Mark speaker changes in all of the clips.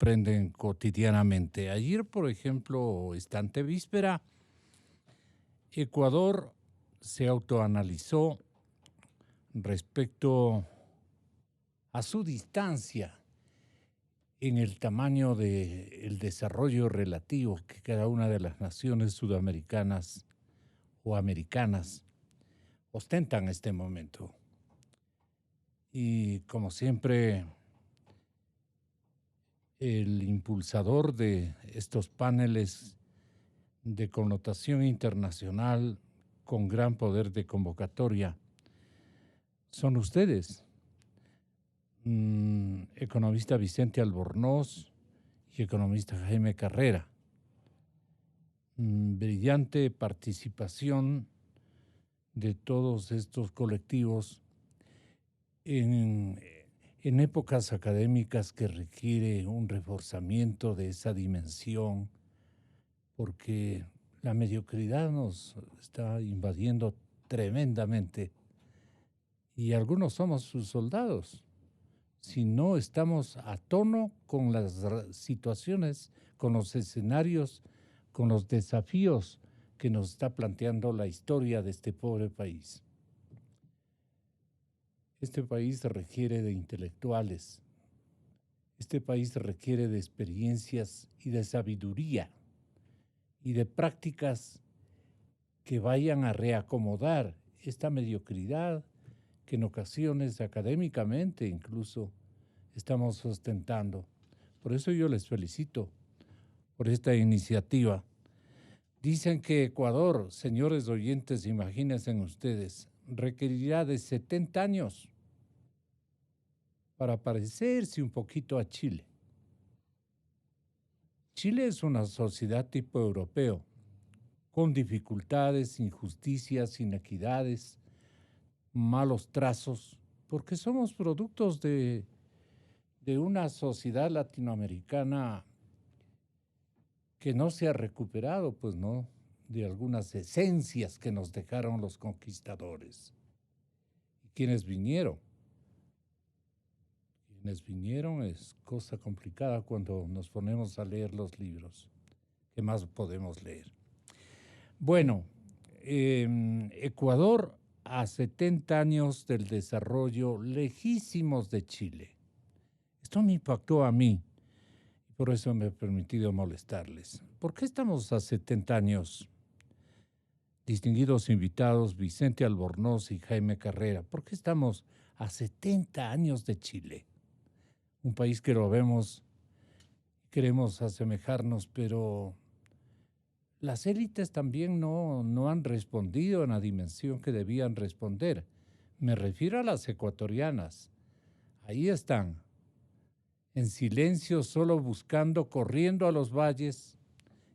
Speaker 1: sorprenden cotidianamente. Ayer, por ejemplo, esta antevíspera, Ecuador se autoanalizó respecto a su distancia en el tamaño del desarrollo relativo que cada una de las naciones sudamericanas o americanas ostentan en este momento. Y como siempre, el impulsador de estos paneles de connotación internacional con gran poder de convocatoria son ustedes, economista Vicente Albornoz y economista Jaime Carrera. Brillante participación de todos estos colectivos en épocas académicas que requiere un reforzamiento de esa dimensión, porque la mediocridad nos está invadiendo tremendamente y algunos somos sus soldados. Si no estamos a tono con las situaciones, con los escenarios, con los desafíos que nos está planteando la historia de este pobre país. Este país requiere de intelectuales, este país requiere de experiencias y de sabiduría y de prácticas que vayan a reacomodar esta mediocridad que en ocasiones académicamente incluso estamos sustentando. Por eso yo les felicito por esta iniciativa. Dicen que Ecuador, señores oyentes, imagínense ustedes, requerirá de 70 años para parecerse un poquito a Chile. Chile es una sociedad tipo europeo, con dificultades, injusticias, inequidades, malos trazos, porque somos productos de una sociedad latinoamericana que no se ha recuperado, pues no, de algunas esencias que nos dejaron los conquistadores. ¿Y quiénes vinieron? Quienes vinieron es cosa complicada cuando nos ponemos a leer los libros. ¿Qué más podemos leer? Bueno, Ecuador a 70 años del desarrollo lejísimos de Chile. Esto me impactó a mí y por eso me he permitido molestarles. ¿Por qué estamos a 70 años? Distinguidos invitados Vicente Albornoz y Jaime Carrera, ¿por qué estamos a 70 años de Chile? Un país que lo vemos, queremos asemejarnos, pero las élites también no han respondido en la dimensión que debían responder. Me refiero a las ecuatorianas. Ahí están, en silencio, solo buscando, corriendo a los valles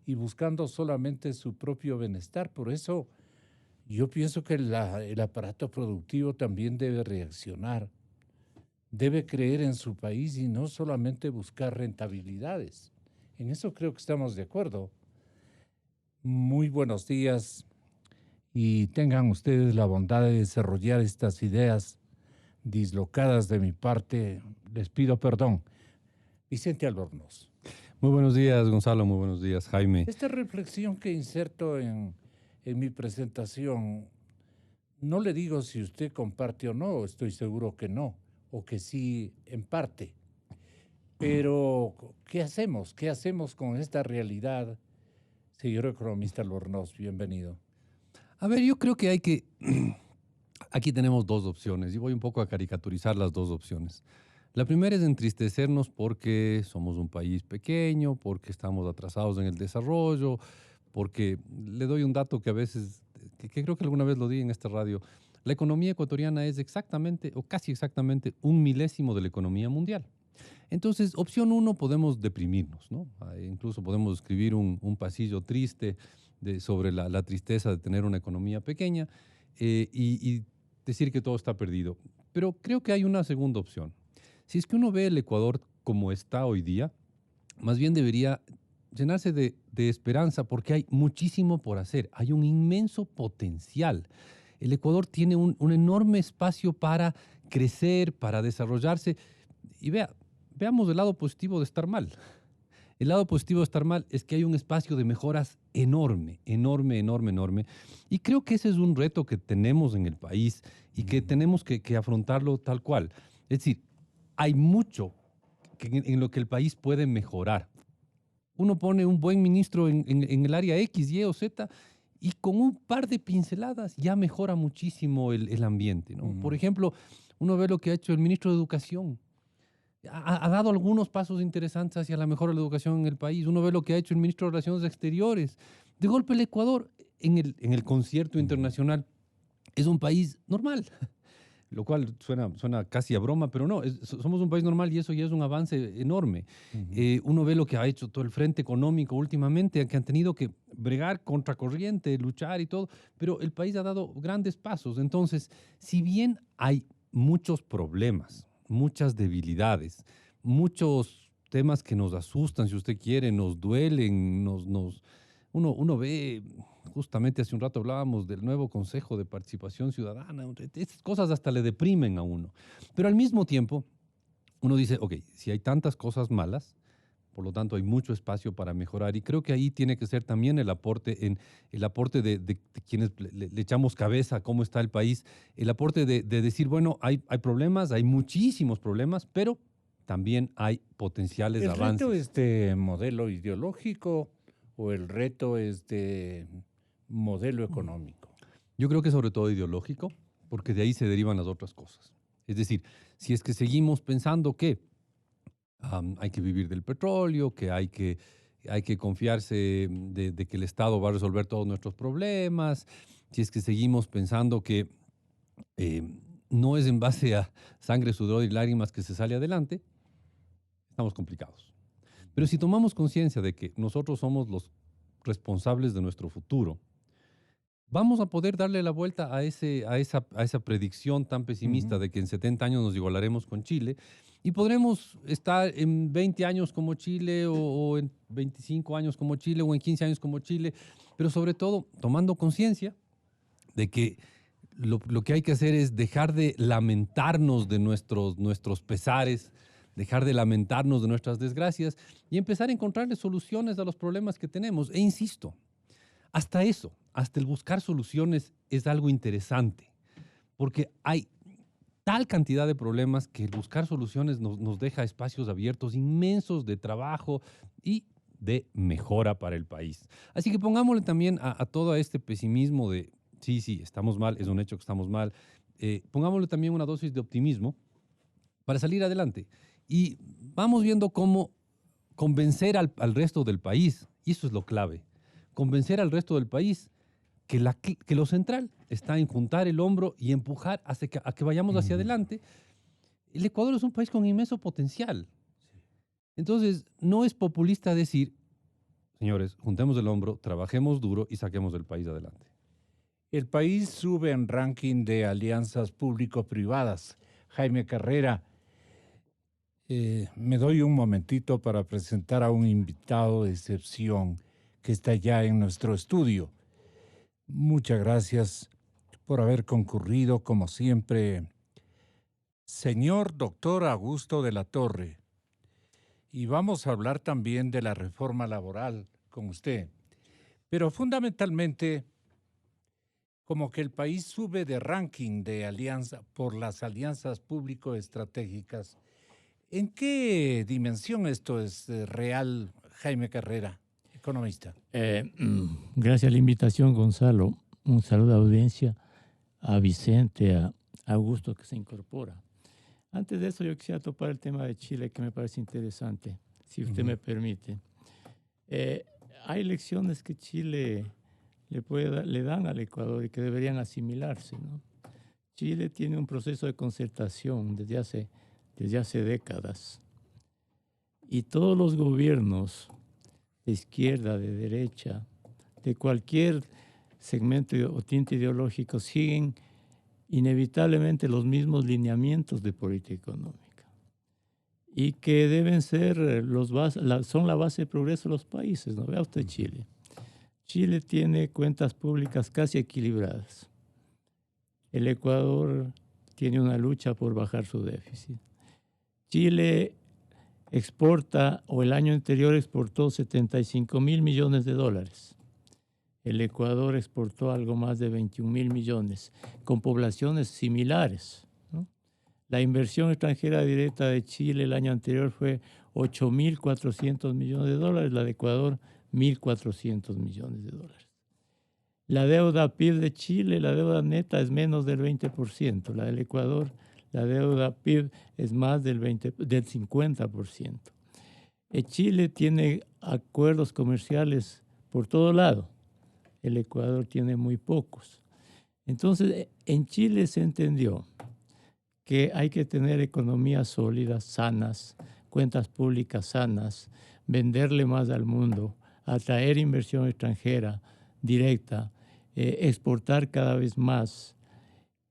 Speaker 1: y buscando solamente su propio bienestar. Por eso yo pienso que el aparato productivo también debe reaccionar, debe creer en su país y no solamente buscar rentabilidades. En eso creo que estamos de acuerdo. Muy buenos días y tengan ustedes la bondad de desarrollar estas ideas dislocadas de mi parte. Les pido perdón. Vicente Albornoz.
Speaker 2: Muy buenos días, Gonzalo. Muy buenos días, Jaime.
Speaker 1: Esta reflexión que inserto en mi presentación, no le digo si usted comparte o no, estoy seguro que no, o que sí en parte. Pero, ¿qué hacemos? ¿Qué hacemos con esta realidad? Señor economista Albornoz, bienvenido.
Speaker 2: A ver, yo creo que hay que... Aquí tenemos dos opciones y voy un poco a caricaturizar las dos opciones. La primera es entristecernos porque somos un país pequeño, porque estamos atrasados en el desarrollo, porque le doy un dato que a veces, que creo que alguna vez lo di en esta radio, la economía ecuatoriana es exactamente o casi exactamente 1/1000 de la economía mundial. Entonces, opción uno, podemos deprimirnos, ¿no? Incluso podemos escribir un pasillo triste sobre la tristeza de tener una economía pequeña y decir que todo está perdido. Pero creo que hay una segunda opción. Si es que uno ve el Ecuador como está hoy día, más bien debería llenarse de esperanza porque hay muchísimo por hacer, hay un inmenso potencial. El Ecuador tiene un enorme espacio para crecer, para desarrollarse. Y vea, veamos el lado positivo de estar mal. El lado positivo de estar mal es que hay un espacio de mejoras enorme, enorme, enorme, enorme. Y creo que ese es un reto que tenemos en el país y que tenemos que afrontarlo tal cual. Es decir, hay mucho en lo que el país puede mejorar. Uno pone un buen ministro en el área X, Y o Z y con un par de pinceladas ya mejora muchísimo el ambiente, ¿no? Por ejemplo, uno ve lo que ha hecho el ministro de Educación. Ha dado algunos pasos interesantes hacia la mejora de la educación en el país. Uno ve lo que ha hecho el ministro de Relaciones Exteriores. De golpe el Ecuador en el concierto internacional es un país normal, lo cual suena casi a broma, pero no, somos un país normal y eso ya es un avance enorme. Uno ve lo que ha hecho todo el frente económico últimamente, que han tenido que bregar contra corriente, luchar y todo, pero el país ha dado grandes pasos. Entonces, si bien hay muchos problemas, muchas debilidades, muchos temas que nos asustan, si usted quiere, nos duelen, uno ve, justamente hace un rato hablábamos del nuevo Consejo de Participación Ciudadana, estas cosas hasta le deprimen a uno. Pero al mismo tiempo, uno dice, ok, si hay tantas cosas malas, por lo tanto hay mucho espacio para mejorar y creo que ahí tiene que ser también el aporte, el aporte de quienes le echamos cabeza a cómo está el país, el aporte de decir, bueno, hay problemas, hay muchísimos problemas, pero también hay potenciales avances.
Speaker 1: ¿El reto es de modelo ideológico o el reto es de modelo económico?
Speaker 2: Yo creo que sobre todo ideológico, porque de ahí se derivan las otras cosas. Es decir, si es que seguimos pensando que hay que vivir del petróleo, que hay que confiarse de que el Estado va a resolver todos nuestros problemas, si es que seguimos pensando que eh, no es en base a sangre, sudor y lágrimas que se sale adelante, estamos complicados. Pero si tomamos conciencia de que nosotros somos los responsables de nuestro futuro, vamos a poder darle la vuelta a esa predicción tan pesimista de que en 70 años nos igualaremos con Chile y podremos estar en 20 años como Chile o en 25 años como Chile o en 15 años como Chile, pero sobre todo tomando conciencia de que lo que hay que hacer es dejar de lamentarnos de nuestros pesares, dejar de lamentarnos de nuestras desgracias y empezar a encontrarle soluciones a los problemas que tenemos. E insisto, hasta eso, hasta el buscar soluciones es algo interesante, porque hay tal cantidad de problemas que el buscar soluciones nos deja espacios abiertos inmensos de trabajo y de mejora para el país. Así que pongámosle también a todo este pesimismo de, sí, estamos mal, es un hecho que estamos mal, pongámosle también una dosis de optimismo para salir adelante. Y vamos viendo cómo convencer al resto del país, y eso es lo clave, convencer al resto del país que lo central está en juntar el hombro y empujar a que vayamos hacia adelante. El Ecuador es un país con inmenso potencial. Entonces, no es populista decir, señores, juntemos el hombro, trabajemos duro y saquemos el país adelante.
Speaker 1: El país sube en ranking de alianzas público-privadas. Jaime Carrera, me doy un momentito para presentar a un invitado de excepción que está ya en nuestro estudio. Muchas gracias por haber concurrido, como siempre, señor doctor Augusto de la Torre. Y vamos a hablar también de la reforma laboral con usted. Pero fundamentalmente, como que el país sube de ranking de alianza por las alianzas público-estratégicas. ¿En qué dimensión esto es real, Jaime Carrera, economista?
Speaker 3: Gracias a la invitación, Gonzalo. Un saludo a la audiencia, a Vicente, a Augusto que se incorpora. Antes de eso, yo quisiera topar el tema de Chile, que me parece interesante, si usted me permite. Hay lecciones que Chile le dan al Ecuador y que deberían asimilarse, ¿no? Chile tiene un proceso de concertación desde hace décadas. Y todos los gobiernos de izquierda, de derecha, de cualquier segmento o tinte ideológico, siguen inevitablemente los mismos lineamientos de política económica y que deben ser son la base de progreso de los países, ¿no? Vea usted Chile. Chile tiene cuentas públicas casi equilibradas. El Ecuador tiene una lucha por bajar su déficit. Chile exporta, o el año anterior exportó 75.000 millones de dólares. El Ecuador exportó algo más de 21.000 millones, con poblaciones similares, ¿no? La inversión extranjera directa de Chile el año anterior fue 8.400 millones de dólares, la de Ecuador 1.400 millones de dólares. La deuda PIB de Chile, la deuda neta es menos del 20%, la del Ecuador, la deuda PIB es más del 50%. Chile tiene acuerdos comerciales por todo lado, el Ecuador tiene muy pocos. Entonces, en Chile se entendió que hay que tener economías sólidas, sanas, cuentas públicas sanas, venderle más al mundo, atraer inversión extranjera directa, exportar cada vez más.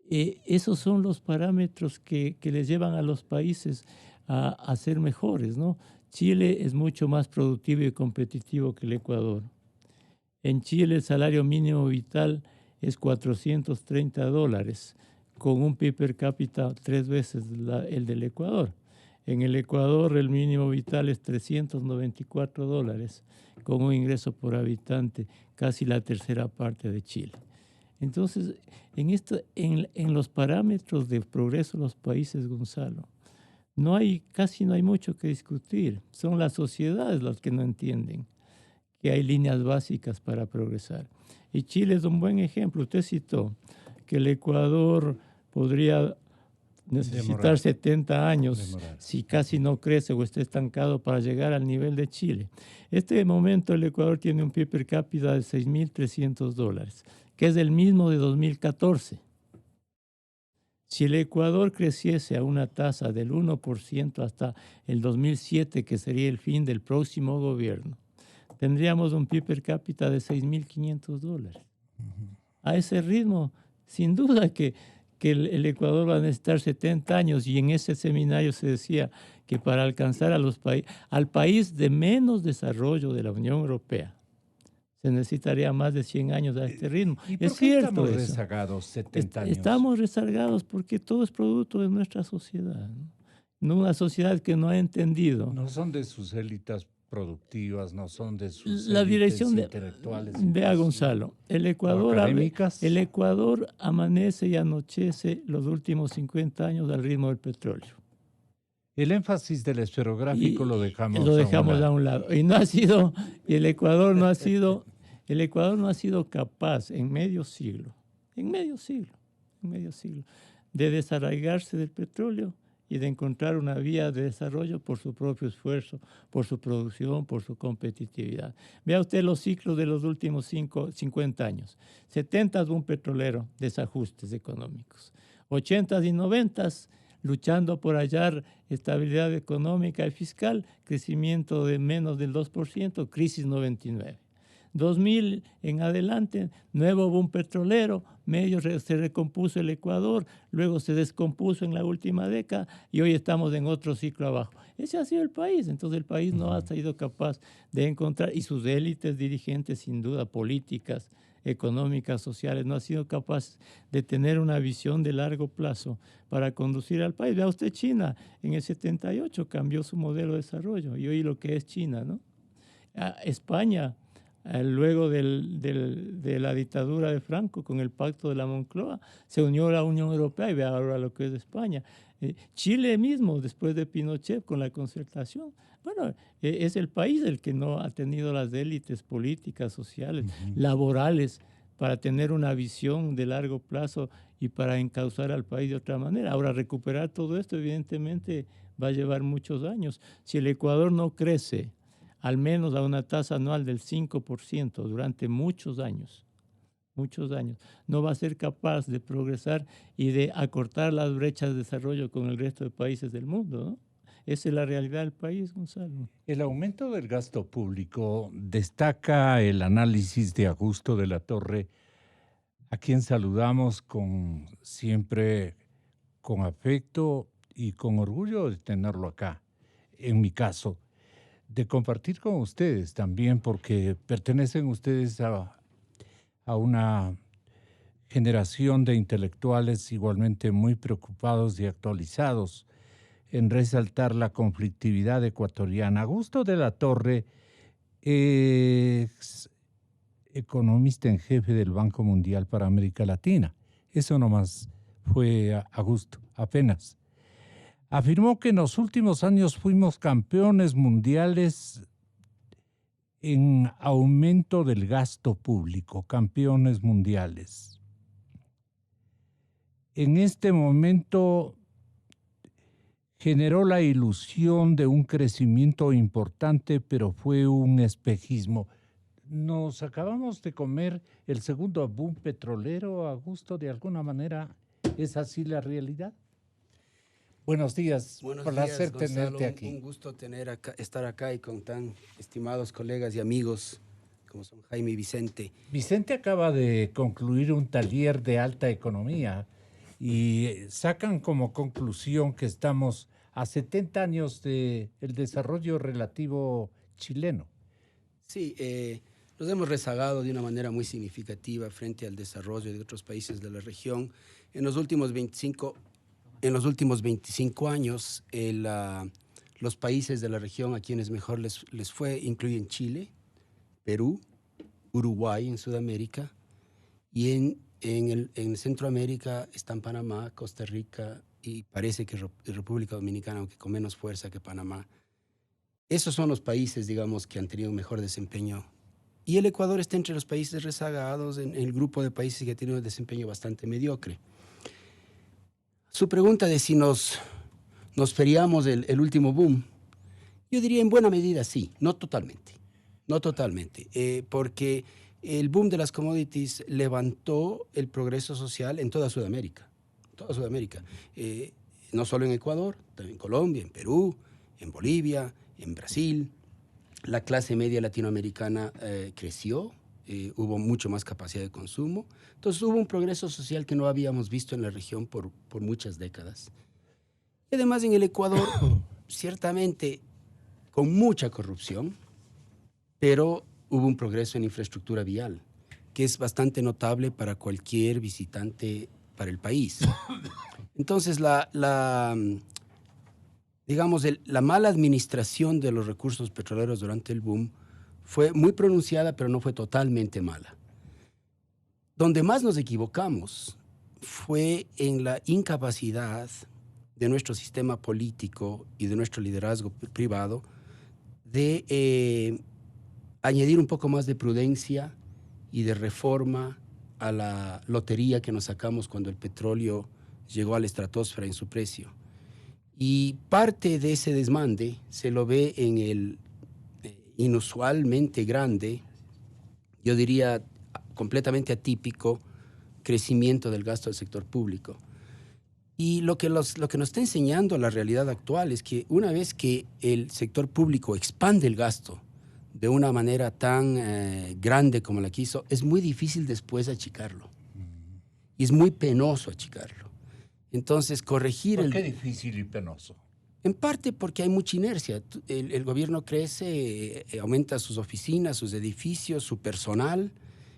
Speaker 3: Esos son los parámetros que les llevan a los países a ser mejores, ¿no? Chile es mucho más productivo y competitivo que el Ecuador. En Chile el salario mínimo vital es $430, con un PIB per cápita 3 veces el del Ecuador. En el Ecuador el mínimo vital es $394, con un ingreso por habitante casi la tercera parte de Chile. Entonces, en los parámetros de progreso de los países, Gonzalo, casi no hay mucho que discutir. Son las sociedades las que no entienden que hay líneas básicas para progresar. Y Chile es un buen ejemplo. Usted citó que el Ecuador podría necesitar 70 años si casi no crece o está estancado para llegar al nivel de Chile. Este momento el Ecuador tiene un PIB per cápita de $6.300, que es el mismo de 2014. Si el Ecuador creciese a una tasa del 1% hasta el 2007, que sería el fin del próximo gobierno, tendríamos un PIB per cápita de $6.500. A ese ritmo, sin duda que el Ecuador va a necesitar 70 años, y en ese seminario se decía que para alcanzar al país de menos desarrollo de la Unión Europea se necesitaría más de 100 años a este ritmo.
Speaker 1: ¿Y por
Speaker 3: es
Speaker 1: qué
Speaker 3: cierto
Speaker 1: estamos
Speaker 3: eso.
Speaker 1: rezagados 70 años?
Speaker 3: Estamos rezagados porque todo es producto de nuestra sociedad, ¿no? Una sociedad que no ha entendido.
Speaker 1: No son de sus élites productivas, no son de sus
Speaker 3: la dirección
Speaker 1: intelectuales.
Speaker 3: Vea, Gonzalo, el Ecuador amanece y anochece los últimos 50 años al ritmo del petróleo.
Speaker 1: El énfasis del esferográfico lo dejamos
Speaker 3: a un lado. Y el Ecuador no ha sido capaz en medio siglo, de desarraigarse del petróleo y de encontrar una vía de desarrollo por su propio esfuerzo, por su producción, por su competitividad. Vea usted los ciclos de los últimos 50 años. 70 boom petrolero, desajustes económicos. 80 y 90 luchando por hallar estabilidad económica y fiscal, crecimiento de menos del 2%, crisis 99. 2000 en adelante, nuevo boom petrolero, medio se recompuso el Ecuador, luego se descompuso en la última década y hoy estamos en otro ciclo abajo. Ese ha sido el país. Entonces el país no ha sido capaz de encontrar, y sus élites dirigentes, sin duda, políticas, económicas, sociales, no ha sido capaz de tener una visión de largo plazo para conducir al país. Vea usted China, en el 78 cambió su modelo de desarrollo y hoy lo que es China, ¿no? España, luego de la dictadura de Franco, con el pacto de la Moncloa, se unió a la Unión Europea y ve ahora lo que es España. Chile mismo, después de Pinochet, con la concertación, bueno, es el país el que no ha tenido las élites políticas, sociales, laborales, para tener una visión de largo plazo y para encauzar al país de otra manera. Ahora, recuperar todo esto, evidentemente, va a llevar muchos años. Si el Ecuador no crece al menos a una tasa anual del 5% durante muchos años, no va a ser capaz de progresar y de acortar las brechas de desarrollo con el resto de países del mundo, ¿no? Esa es la realidad del país, Gonzalo.
Speaker 1: El aumento del gasto público destaca el análisis de Augusto de la Torre, a quien saludamos siempre con afecto y con orgullo de tenerlo acá, en mi caso, de compartir con ustedes también, porque pertenecen ustedes a una generación de intelectuales igualmente muy preocupados y actualizados en resaltar la conflictividad ecuatoriana. Augusto de la Torre, economista en jefe del Banco Mundial para América Latina. Eso nomás fue Augusto, apenas. Afirmó que en los últimos años fuimos campeones mundiales en aumento del gasto público, campeones mundiales. En este momento generó la ilusión de un crecimiento importante, pero fue un espejismo. Nos acabamos de comer el segundo boom petrolero, Augusto, de alguna manera. ¿Es así la realidad? Buenos días, placer tenerte aquí.
Speaker 4: Un gusto estar acá y con tan estimados colegas y amigos como son Jaime y Vicente.
Speaker 1: Vicente acaba de concluir un taller de alta economía y sacan como conclusión que estamos a 70 años del desarrollo relativo chileno.
Speaker 4: Sí, nos hemos rezagado de una manera muy significativa frente al desarrollo de otros países de la región. En los últimos 25 años, los países de la región a quienes mejor les fue incluyen Chile, Perú, Uruguay en Sudamérica, y en Centroamérica están Panamá, Costa Rica y parece que República Dominicana, aunque con menos fuerza que Panamá. Esos son los países, digamos, que han tenido un mejor desempeño. Y el Ecuador está entre los países rezagados en el grupo de países que ha tenido un desempeño bastante mediocre. Su pregunta de si nos feriamos el último boom, yo diría en buena medida sí, no totalmente, porque el boom de las commodities levantó el progreso social en toda Sudamérica, no solo en Ecuador, también en Colombia, en Perú, en Bolivia, en Brasil. La clase media latinoamericana creció, hubo mucho más capacidad de consumo. Entonces hubo un progreso social que no habíamos visto en la región por muchas décadas. Y además en el Ecuador, ciertamente con mucha corrupción, pero hubo un progreso en infraestructura vial, que es bastante notable para cualquier visitante para el país. Entonces digamos, la mala administración de los recursos petroleros durante el boom fue muy pronunciada, pero no fue totalmente mala. Donde más nos equivocamos fue en la incapacidad de nuestro sistema político y de nuestro liderazgo privado de añadir un poco más de prudencia y de reforma a la lotería que nos sacamos cuando el petróleo llegó a la estratosfera en su precio. Y parte de ese desmande se lo ve en el inusualmente grande, yo diría completamente atípico, crecimiento del gasto del sector público. Y lo que nos está enseñando la realidad actual es que una vez que el sector público expande el gasto de una manera tan grande como la que hizo, es muy difícil después achicarlo. Y es muy penoso achicarlo. Entonces, corregir...
Speaker 1: ¿Por qué difícil y penoso?
Speaker 4: En parte porque hay mucha inercia. El gobierno crece, aumenta sus oficinas, sus edificios, su personal.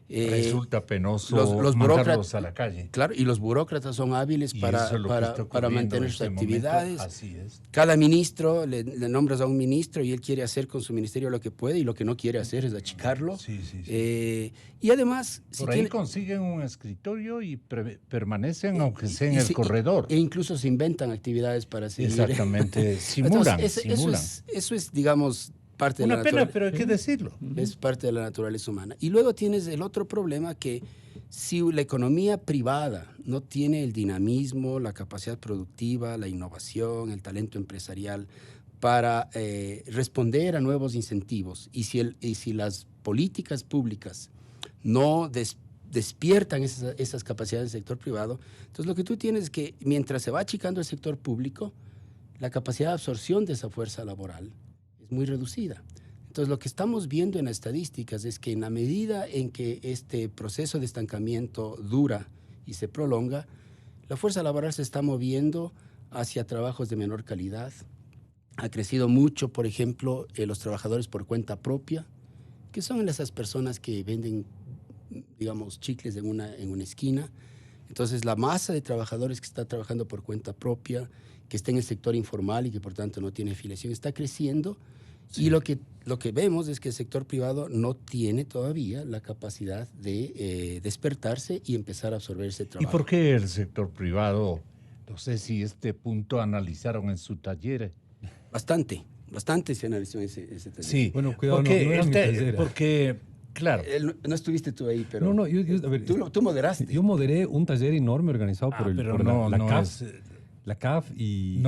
Speaker 1: Resulta penoso
Speaker 4: los
Speaker 1: mandarlos a la calle.
Speaker 4: Claro, y los burócratas son hábiles para mantener sus actividades.
Speaker 1: Así es.
Speaker 4: Cada ministro, le nombras a un ministro y él quiere hacer con su ministerio lo que puede y lo que no quiere hacer es achicarlo.
Speaker 1: Sí.
Speaker 4: Y además...
Speaker 1: Por ahí consiguen un escritorio y permanecen, aunque sea en el corredor.
Speaker 4: E incluso se inventan actividades para seguir.
Speaker 1: Exactamente, simulan.
Speaker 4: Eso es, digamos... parte de
Speaker 1: una pena, pero hay que decirlo.
Speaker 4: Es parte de la naturaleza humana. Y luego tienes el otro problema que si la economía privada no tiene el dinamismo, la capacidad productiva, la innovación, el talento empresarial para responder a nuevos incentivos y si las políticas públicas no despiertan esas capacidades del sector privado, entonces lo que tú tienes es que mientras se va achicando el sector público, la capacidad de absorción de esa fuerza laboral es muy reducida. Entonces, lo que estamos viendo en las estadísticas es que en la medida en que este proceso de estancamiento dura y se prolonga, la fuerza laboral se está moviendo hacia trabajos de menor calidad. Ha crecido mucho, por ejemplo, los trabajadores por cuenta propia, que son esas personas que venden, digamos, chicles en una esquina. Entonces, la masa de trabajadores que está trabajando por cuenta propia que está en el sector informal y que por tanto no tiene afiliación, está creciendo. Sí. Y lo que vemos es que el sector privado no tiene todavía la capacidad de despertarse y empezar a absorber ese trabajo.
Speaker 1: ¿Y por qué el sector privado? No sé si este punto analizaron en su taller.
Speaker 4: Bastante se analizó ese taller.
Speaker 1: Sí,
Speaker 2: bueno, cuidado,
Speaker 1: porque claro.
Speaker 4: No estuviste tú ahí, pero
Speaker 2: no, a ver,
Speaker 4: tú moderaste.
Speaker 2: Yo moderé un taller enorme organizado por la CAF. La CAF y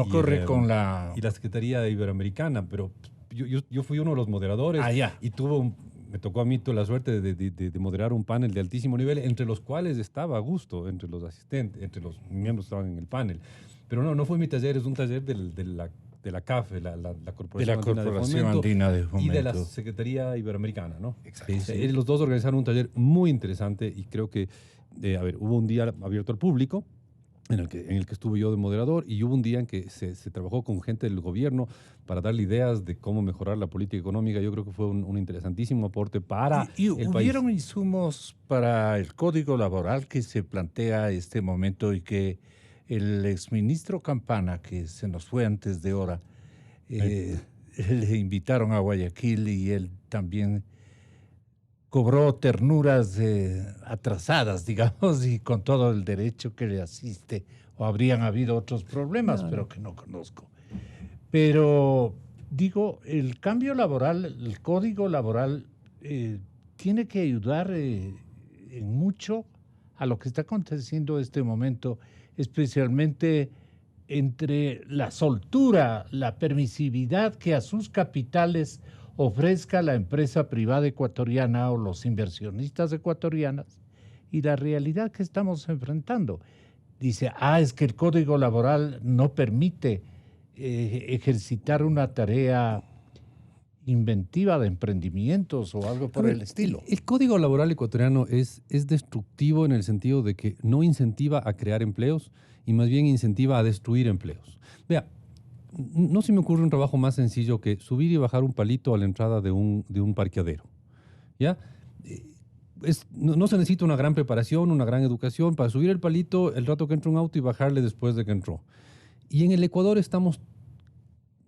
Speaker 1: con
Speaker 2: y la Secretaría Iberoamericana, pero yo fui uno de los moderadores y me tocó a mí toda la suerte de moderar un panel de altísimo nivel, entre los cuales estaba Augusto, entre los asistentes, entre los miembros que estaban en el panel. Pero no fue mi taller, es un taller de la CAF, la
Speaker 1: Corporación Andina de Fomento.
Speaker 2: Y de la Secretaría Iberoamericana, ¿no?
Speaker 4: Exacto.
Speaker 2: Sí. Los dos organizaron un taller muy interesante y creo que, hubo un día abierto al público, en el que estuve yo de moderador, y hubo un día en que se trabajó con gente del gobierno para darle ideas de cómo mejorar la política económica. Yo creo que fue un interesantísimo aporte para el país.
Speaker 1: ¿Hubieron insumos para el código laboral que se plantea este momento y que el exministro Campana, que se nos fue antes de hora, le invitaron a Guayaquil y él también cobró ternuras atrasadas, digamos, y con todo el derecho que le asiste, o habrían habido otros problemas, pero que no conozco. Pero, digo, el cambio laboral, el código laboral, tiene que ayudar en mucho a lo que está aconteciendo en este momento, especialmente entre la soltura, la permisividad que a sus capitales ofrezca la empresa privada ecuatoriana o los inversionistas ecuatorianos y la realidad que estamos enfrentando. Dice, es que el código laboral no permite ejercitar una tarea inventiva de emprendimientos o algo por el estilo.
Speaker 2: El código laboral ecuatoriano es destructivo en el sentido de que no incentiva a crear empleos y más bien incentiva a destruir empleos. Vea, no se me ocurre un trabajo más sencillo que subir y bajar un palito a la entrada de un parqueadero. ¿Ya? No se necesita una gran preparación, una gran educación para subir el palito el rato que entra un auto y bajarle después de que entró. Y en el Ecuador estamos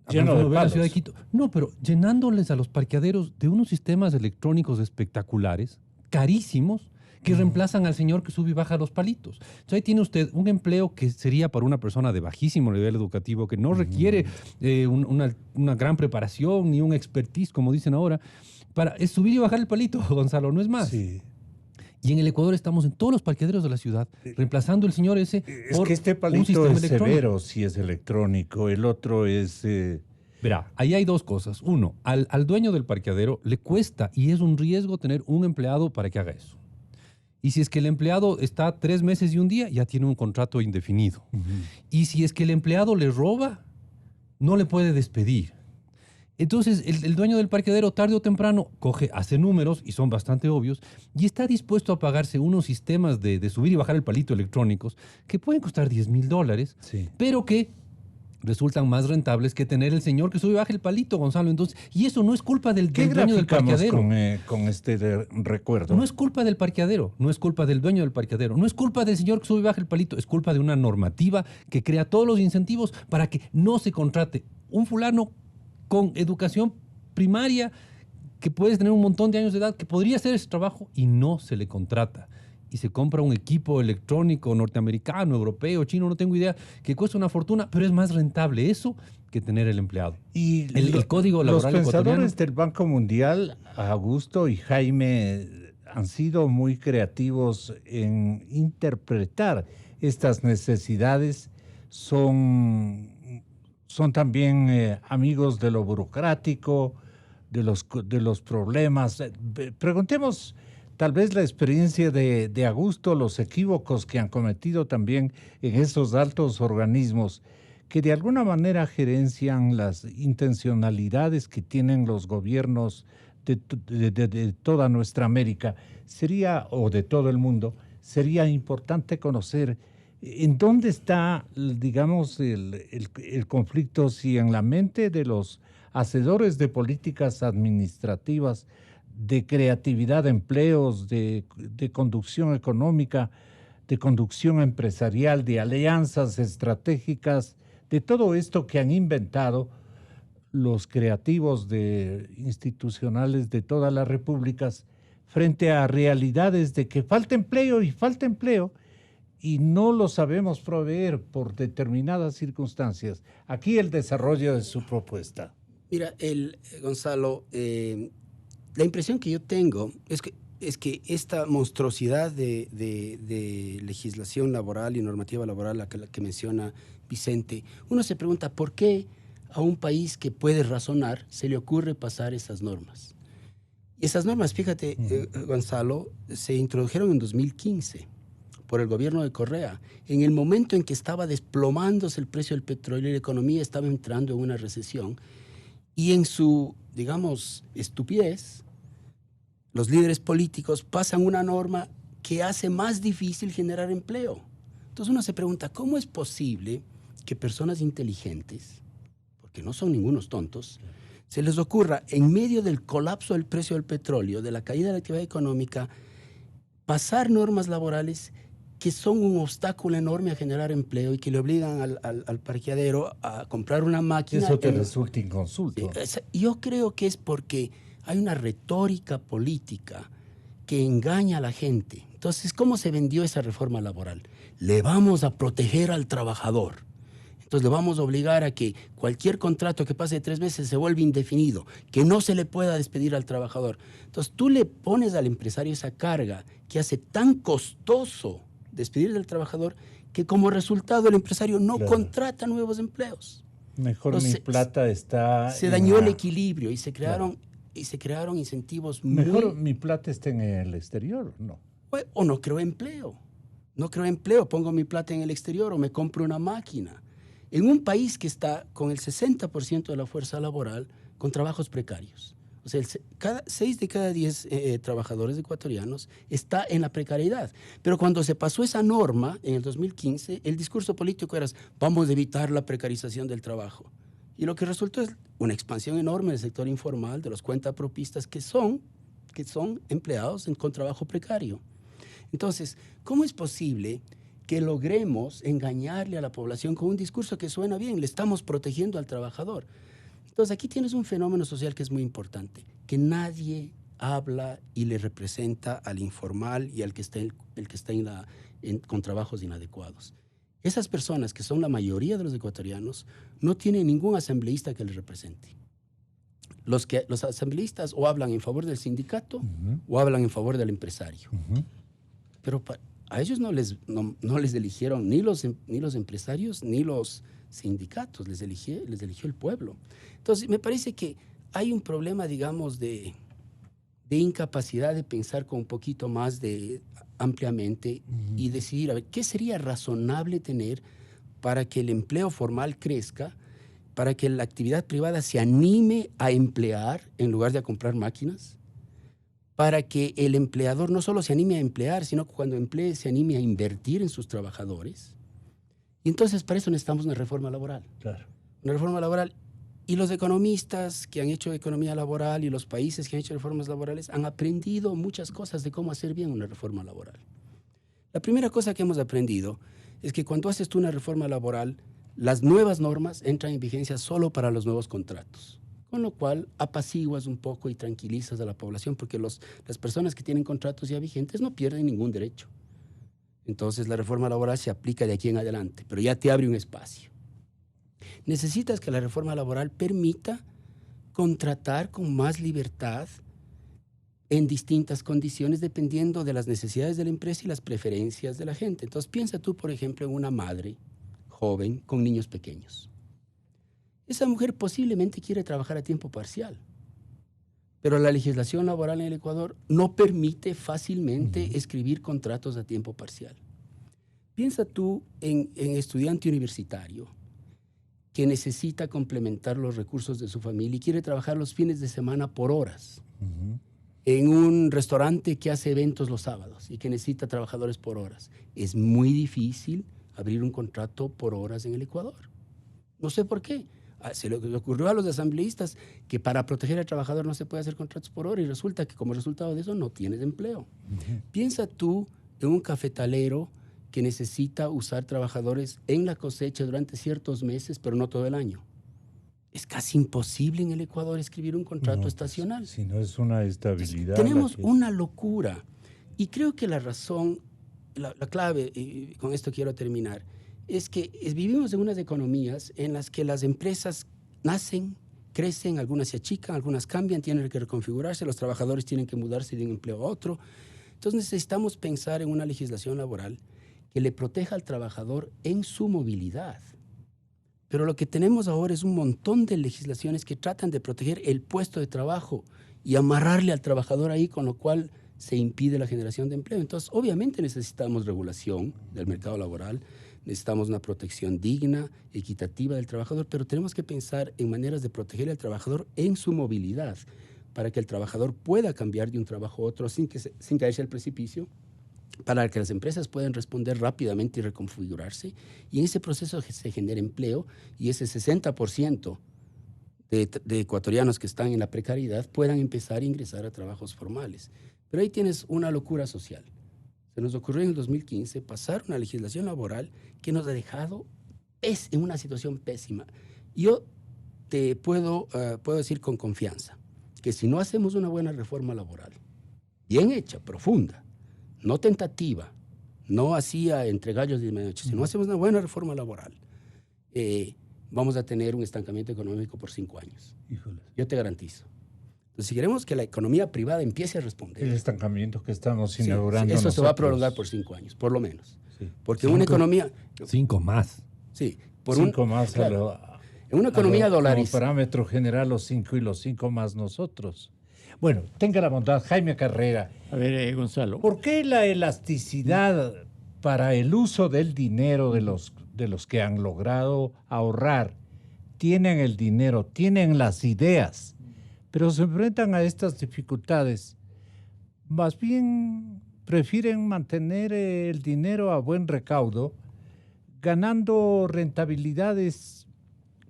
Speaker 1: lleno de
Speaker 2: la ciudad de Quito. No, pero llenándoles a los parqueaderos de unos sistemas electrónicos espectaculares, carísimos, que reemplazan al señor que sube y baja los palitos. Entonces ahí tiene usted un empleo que sería para una persona de bajísimo nivel educativo, que no requiere una gran preparación ni un expertise, como dicen ahora, es subir y bajar el palito, Gonzalo, no es más.
Speaker 1: Sí.
Speaker 2: Y en el Ecuador estamos en todos los parqueaderos de la ciudad, reemplazando el señor ese
Speaker 1: por que este palito es severo si es electrónico, el otro es...
Speaker 2: Verá, ahí hay dos cosas. Uno, al dueño del parqueadero le cuesta y es un riesgo tener un empleado para que haga eso. Y si es que el empleado está 3 meses y un día, ya tiene un contrato indefinido. Y si es que el empleado le roba, no le puede despedir. Entonces, el dueño del parqueadero, tarde o temprano, hace números, y son bastante obvios, y está dispuesto a pagarse unos sistemas de subir y bajar el palito electrónicos que pueden costar $10,000,
Speaker 1: sí,
Speaker 2: pero que resultan más rentables que tener el señor que sube y baja el palito, Gonzalo. Entonces, y eso no es culpa del dueño del parqueadero.
Speaker 1: Con este recuerdo?
Speaker 2: No es culpa del parqueadero, no es culpa del dueño del parqueadero, no es culpa del señor que sube y baja el palito, es culpa de una normativa que crea todos los incentivos para que no se contrate un fulano con educación primaria que puede tener un montón de años de edad, que podría hacer ese trabajo y no se le contrata. Y se compra un equipo electrónico norteamericano, europeo, chino, no tengo idea, que cuesta una fortuna, pero es más rentable eso que tener el empleado.
Speaker 1: Y
Speaker 2: el código laboral
Speaker 1: los pensadores del Banco Mundial, Augusto y Jaime, han sido muy creativos en interpretar estas necesidades. Son también amigos de lo burocrático, de los problemas. Preguntemos tal vez la experiencia de Augusto, los equívocos que han cometido también en esos altos organismos, que de alguna manera gerencian las intencionalidades que tienen los gobiernos de toda nuestra América. O de todo el mundo, sería importante conocer en dónde está, digamos, el conflicto, si en la mente de los hacedores de políticas administrativas, de creatividad de empleos, de conducción económica, de conducción empresarial, de alianzas estratégicas, de todo esto que han inventado los creativos institucionales de todas las repúblicas frente a realidades de que falta empleo y no lo sabemos proveer por determinadas circunstancias. Aquí el desarrollo de su propuesta.
Speaker 4: Mira, Gonzalo, la impresión que yo tengo es que esta monstruosidad de legislación laboral y normativa laboral, la que menciona Vicente, uno se pregunta por qué a un país que puede razonar se le ocurre pasar esas normas. Y esas normas, fíjate, Gonzalo, se introdujeron en 2015 por el gobierno de Correa, en el momento en que estaba desplomándose el precio del petróleo y la economía estaba entrando en una recesión. Y en su, digamos, estupidez, los líderes políticos pasan una norma que hace más difícil generar empleo. Entonces uno se pregunta, ¿cómo es posible que personas inteligentes, porque no son ningunos tontos, se les ocurra, en medio del colapso del precio del petróleo, de la caída de la actividad económica, pasar normas laborales que son un obstáculo enorme a generar empleo y que le obligan al parqueadero a comprar una máquina?
Speaker 1: Eso te resulta inconsulto.
Speaker 4: Yo creo que es porque hay una retórica política que engaña a la gente. Entonces, ¿cómo se vendió esa reforma laboral? Le vamos a proteger al trabajador. Entonces, le vamos a obligar a que cualquier contrato que pase de 3 meses se vuelva indefinido, que no se le pueda despedir al trabajador. Entonces, tú le pones al empresario esa carga que hace tan costoso despedir del trabajador, que como resultado el empresario no contrata nuevos empleos.
Speaker 1: Mejor
Speaker 4: Entonces,
Speaker 1: mi plata está...
Speaker 4: Se dañó el equilibrio y se crearon incentivos
Speaker 1: Mejor mi plata está en el exterior, ¿no?
Speaker 4: O no creo empleo. No creo empleo, pongo mi plata en el exterior o me compro una máquina. En un país que está con el 60% de la fuerza laboral con trabajos precarios. O sea, 6 de cada 10 trabajadores ecuatorianos está en la precariedad. Pero cuando se pasó esa norma en el 2015, el discurso político era: vamos a evitar la precarización del trabajo. Y lo que resultó es una expansión enorme del sector informal, de los cuentapropistas que son empleados con trabajo precario. Entonces, ¿cómo es posible que logremos engañarle a la población con un discurso que suena bien? Le estamos protegiendo al trabajador. Entonces, aquí tienes un fenómeno social que es muy importante, que nadie habla y le representa al informal y al que está, con trabajos inadecuados. Esas personas, que son la mayoría de los ecuatorianos, no tienen ningún asambleísta que les represente. Los asambleístas o hablan en favor del sindicato o hablan en favor del empresario. Pero a ellos no les eligieron ni los empresarios ni los sindicatos, les eligió el pueblo. Entonces, me parece que hay un problema, digamos, de incapacidad de pensar con un poquito más ampliamente y decidir, a ver, ¿qué sería razonable tener para que el empleo formal crezca, para que la actividad privada se anime a emplear en lugar de a comprar máquinas, para que el empleador no solo se anime a emplear, sino que cuando emplee se anime a invertir en sus trabajadores? Y entonces para eso necesitamos una reforma laboral.
Speaker 1: Claro.
Speaker 4: Una reforma laboral. Y los economistas que han hecho economía laboral y los países que han hecho reformas laborales han aprendido muchas cosas de cómo hacer bien una reforma laboral. La primera cosa que hemos aprendido es que cuando haces tú una reforma laboral, las nuevas normas entran en vigencia solo para los nuevos contratos, con lo cual apaciguas un poco y tranquilizas a la población, porque las personas que tienen contratos ya vigentes no pierden ningún derecho. Entonces la reforma laboral se aplica de aquí en adelante, pero ya te abre un espacio. Necesitas que la reforma laboral permita contratar con más libertad en distintas condiciones dependiendo de las necesidades de la empresa y las preferencias de la gente. Entonces piensa tú, por ejemplo, en una madre joven con niños pequeños. Esa mujer posiblemente quiere trabajar a tiempo parcial, pero la legislación laboral en el Ecuador no permite fácilmente escribir contratos a tiempo parcial. Piensa tú en estudiante universitario que necesita complementar los recursos de su familia y quiere trabajar los fines de semana por horas. En un restaurante que hace eventos los sábados y que necesita trabajadores por horas. Es muy difícil abrir un contrato por horas en el Ecuador. No sé por qué. Se le ocurrió a los asambleístas que para proteger al trabajador no se puede hacer contratos por hora y resulta que como resultado de eso no tienes empleo. Piensa tú en un cafetalero que necesita usar trabajadores en la cosecha durante ciertos meses, pero no todo el año. Es casi imposible en el Ecuador escribir un contrato estacional.
Speaker 1: Si no es una estabilidad.
Speaker 4: Tenemos una locura. Y creo que la razón, la clave, y con esto quiero terminar, es que vivimos en unas economías en las que las empresas nacen, crecen, algunas se achican, algunas cambian, tienen que reconfigurarse, los trabajadores tienen que mudarse de un empleo a otro. Entonces necesitamos pensar en una legislación laboral que le proteja al trabajador en su movilidad. Pero lo que tenemos ahora es un montón de legislaciones que tratan de proteger el puesto de trabajo y amarrarle al trabajador ahí, con lo cual se impide la generación de empleo. Entonces, obviamente necesitamos regulación del mercado laboral, necesitamos una protección digna, equitativa del trabajador, pero tenemos que pensar en maneras de proteger al trabajador en su movilidad, para que el trabajador pueda cambiar de un trabajo a otro sin caerse al precipicio, para que las empresas puedan responder rápidamente y reconfigurarse, y en ese proceso se genere empleo, y ese 60% de ecuatorianos que están en la precariedad puedan empezar a ingresar a trabajos formales. Pero ahí tienes una locura social. Se nos ocurrió en el 2015 pasar una legislación laboral que nos ha dejado en una situación pésima. Yo te puedo decir con confianza que si no hacemos una buena reforma laboral, bien hecha, profunda, no tentativa, no hacía entre gallos y medianoche, si no hacemos una buena reforma laboral, vamos a tener un estancamiento económico por 5 años.
Speaker 1: Híjole.
Speaker 4: Yo te garantizo. Entonces, si queremos que la economía privada empiece a responder...
Speaker 1: El estancamiento que estamos
Speaker 4: sí,
Speaker 1: inaugurando
Speaker 4: eso
Speaker 1: nosotros.
Speaker 4: se va a prolongar por 5 años, por lo menos.
Speaker 1: Sí.
Speaker 4: Porque una economía...
Speaker 2: 5 más.
Speaker 4: Sí.
Speaker 1: Por 5 más.
Speaker 4: Claro, en una economía dolarizada.
Speaker 1: Como parámetro general, los 5 y los 5 más nosotros. Bueno, tenga la bondad, Jaime Carrera.
Speaker 3: A ver, Gonzalo.
Speaker 1: ¿Por qué la elasticidad para el uso del dinero de los que han logrado ahorrar? Tienen el dinero, tienen las ideas, pero se enfrentan a estas dificultades. Más bien prefieren mantener el dinero a buen recaudo, ganando rentabilidades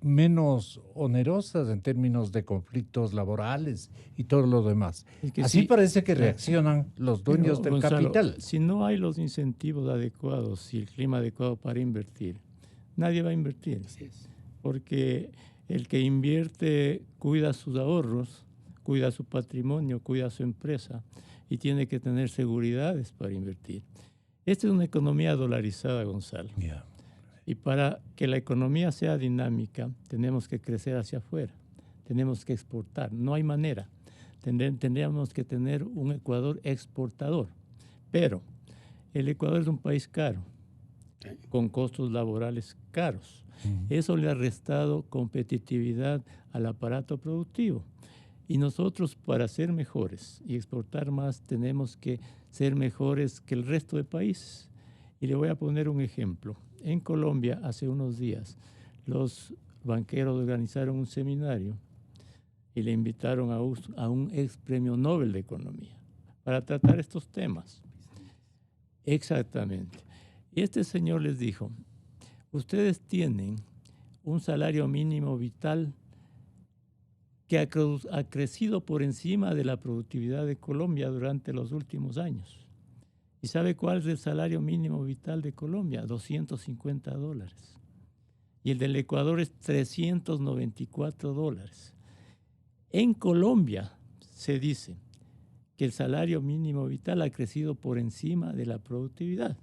Speaker 1: menos onerosas en términos de conflictos laborales y todo lo demás.
Speaker 3: Es que
Speaker 1: así
Speaker 3: sí,
Speaker 1: parece que reaccionan los dueños
Speaker 3: pero,
Speaker 1: del
Speaker 3: Gonzalo,
Speaker 1: capital.
Speaker 3: Si no hay los incentivos adecuados y el clima adecuado para invertir, nadie va a invertir.
Speaker 4: Así es.
Speaker 3: Porque el que invierte cuida sus ahorros, cuida su patrimonio, cuida su empresa y tiene que tener seguridades para invertir. Esta es una economía dolarizada, Gonzalo.
Speaker 1: Yeah.
Speaker 3: Y para que la economía sea dinámica, tenemos que crecer hacia afuera, tenemos que exportar. No hay manera. Tendríamos que tener un Ecuador exportador. Pero el Ecuador es un país caro, con costos laborales caros. Eso le ha restado competitividad al aparato productivo. Y nosotros, para ser mejores y exportar más, tenemos que ser mejores que el resto de países. Y le voy a poner un ejemplo. En Colombia, hace unos días, los banqueros organizaron un seminario y le invitaron a un ex premio Nobel de Economía para tratar estos temas. Exactamente. Y este señor les dijo, ustedes tienen un salario mínimo vital que ha crecido por encima de la productividad de Colombia durante los últimos años. ¿Y sabe cuál es el salario mínimo vital de Colombia? $250. Y el del Ecuador es $394. En Colombia se dice que el salario mínimo vital ha crecido por encima de la productividad.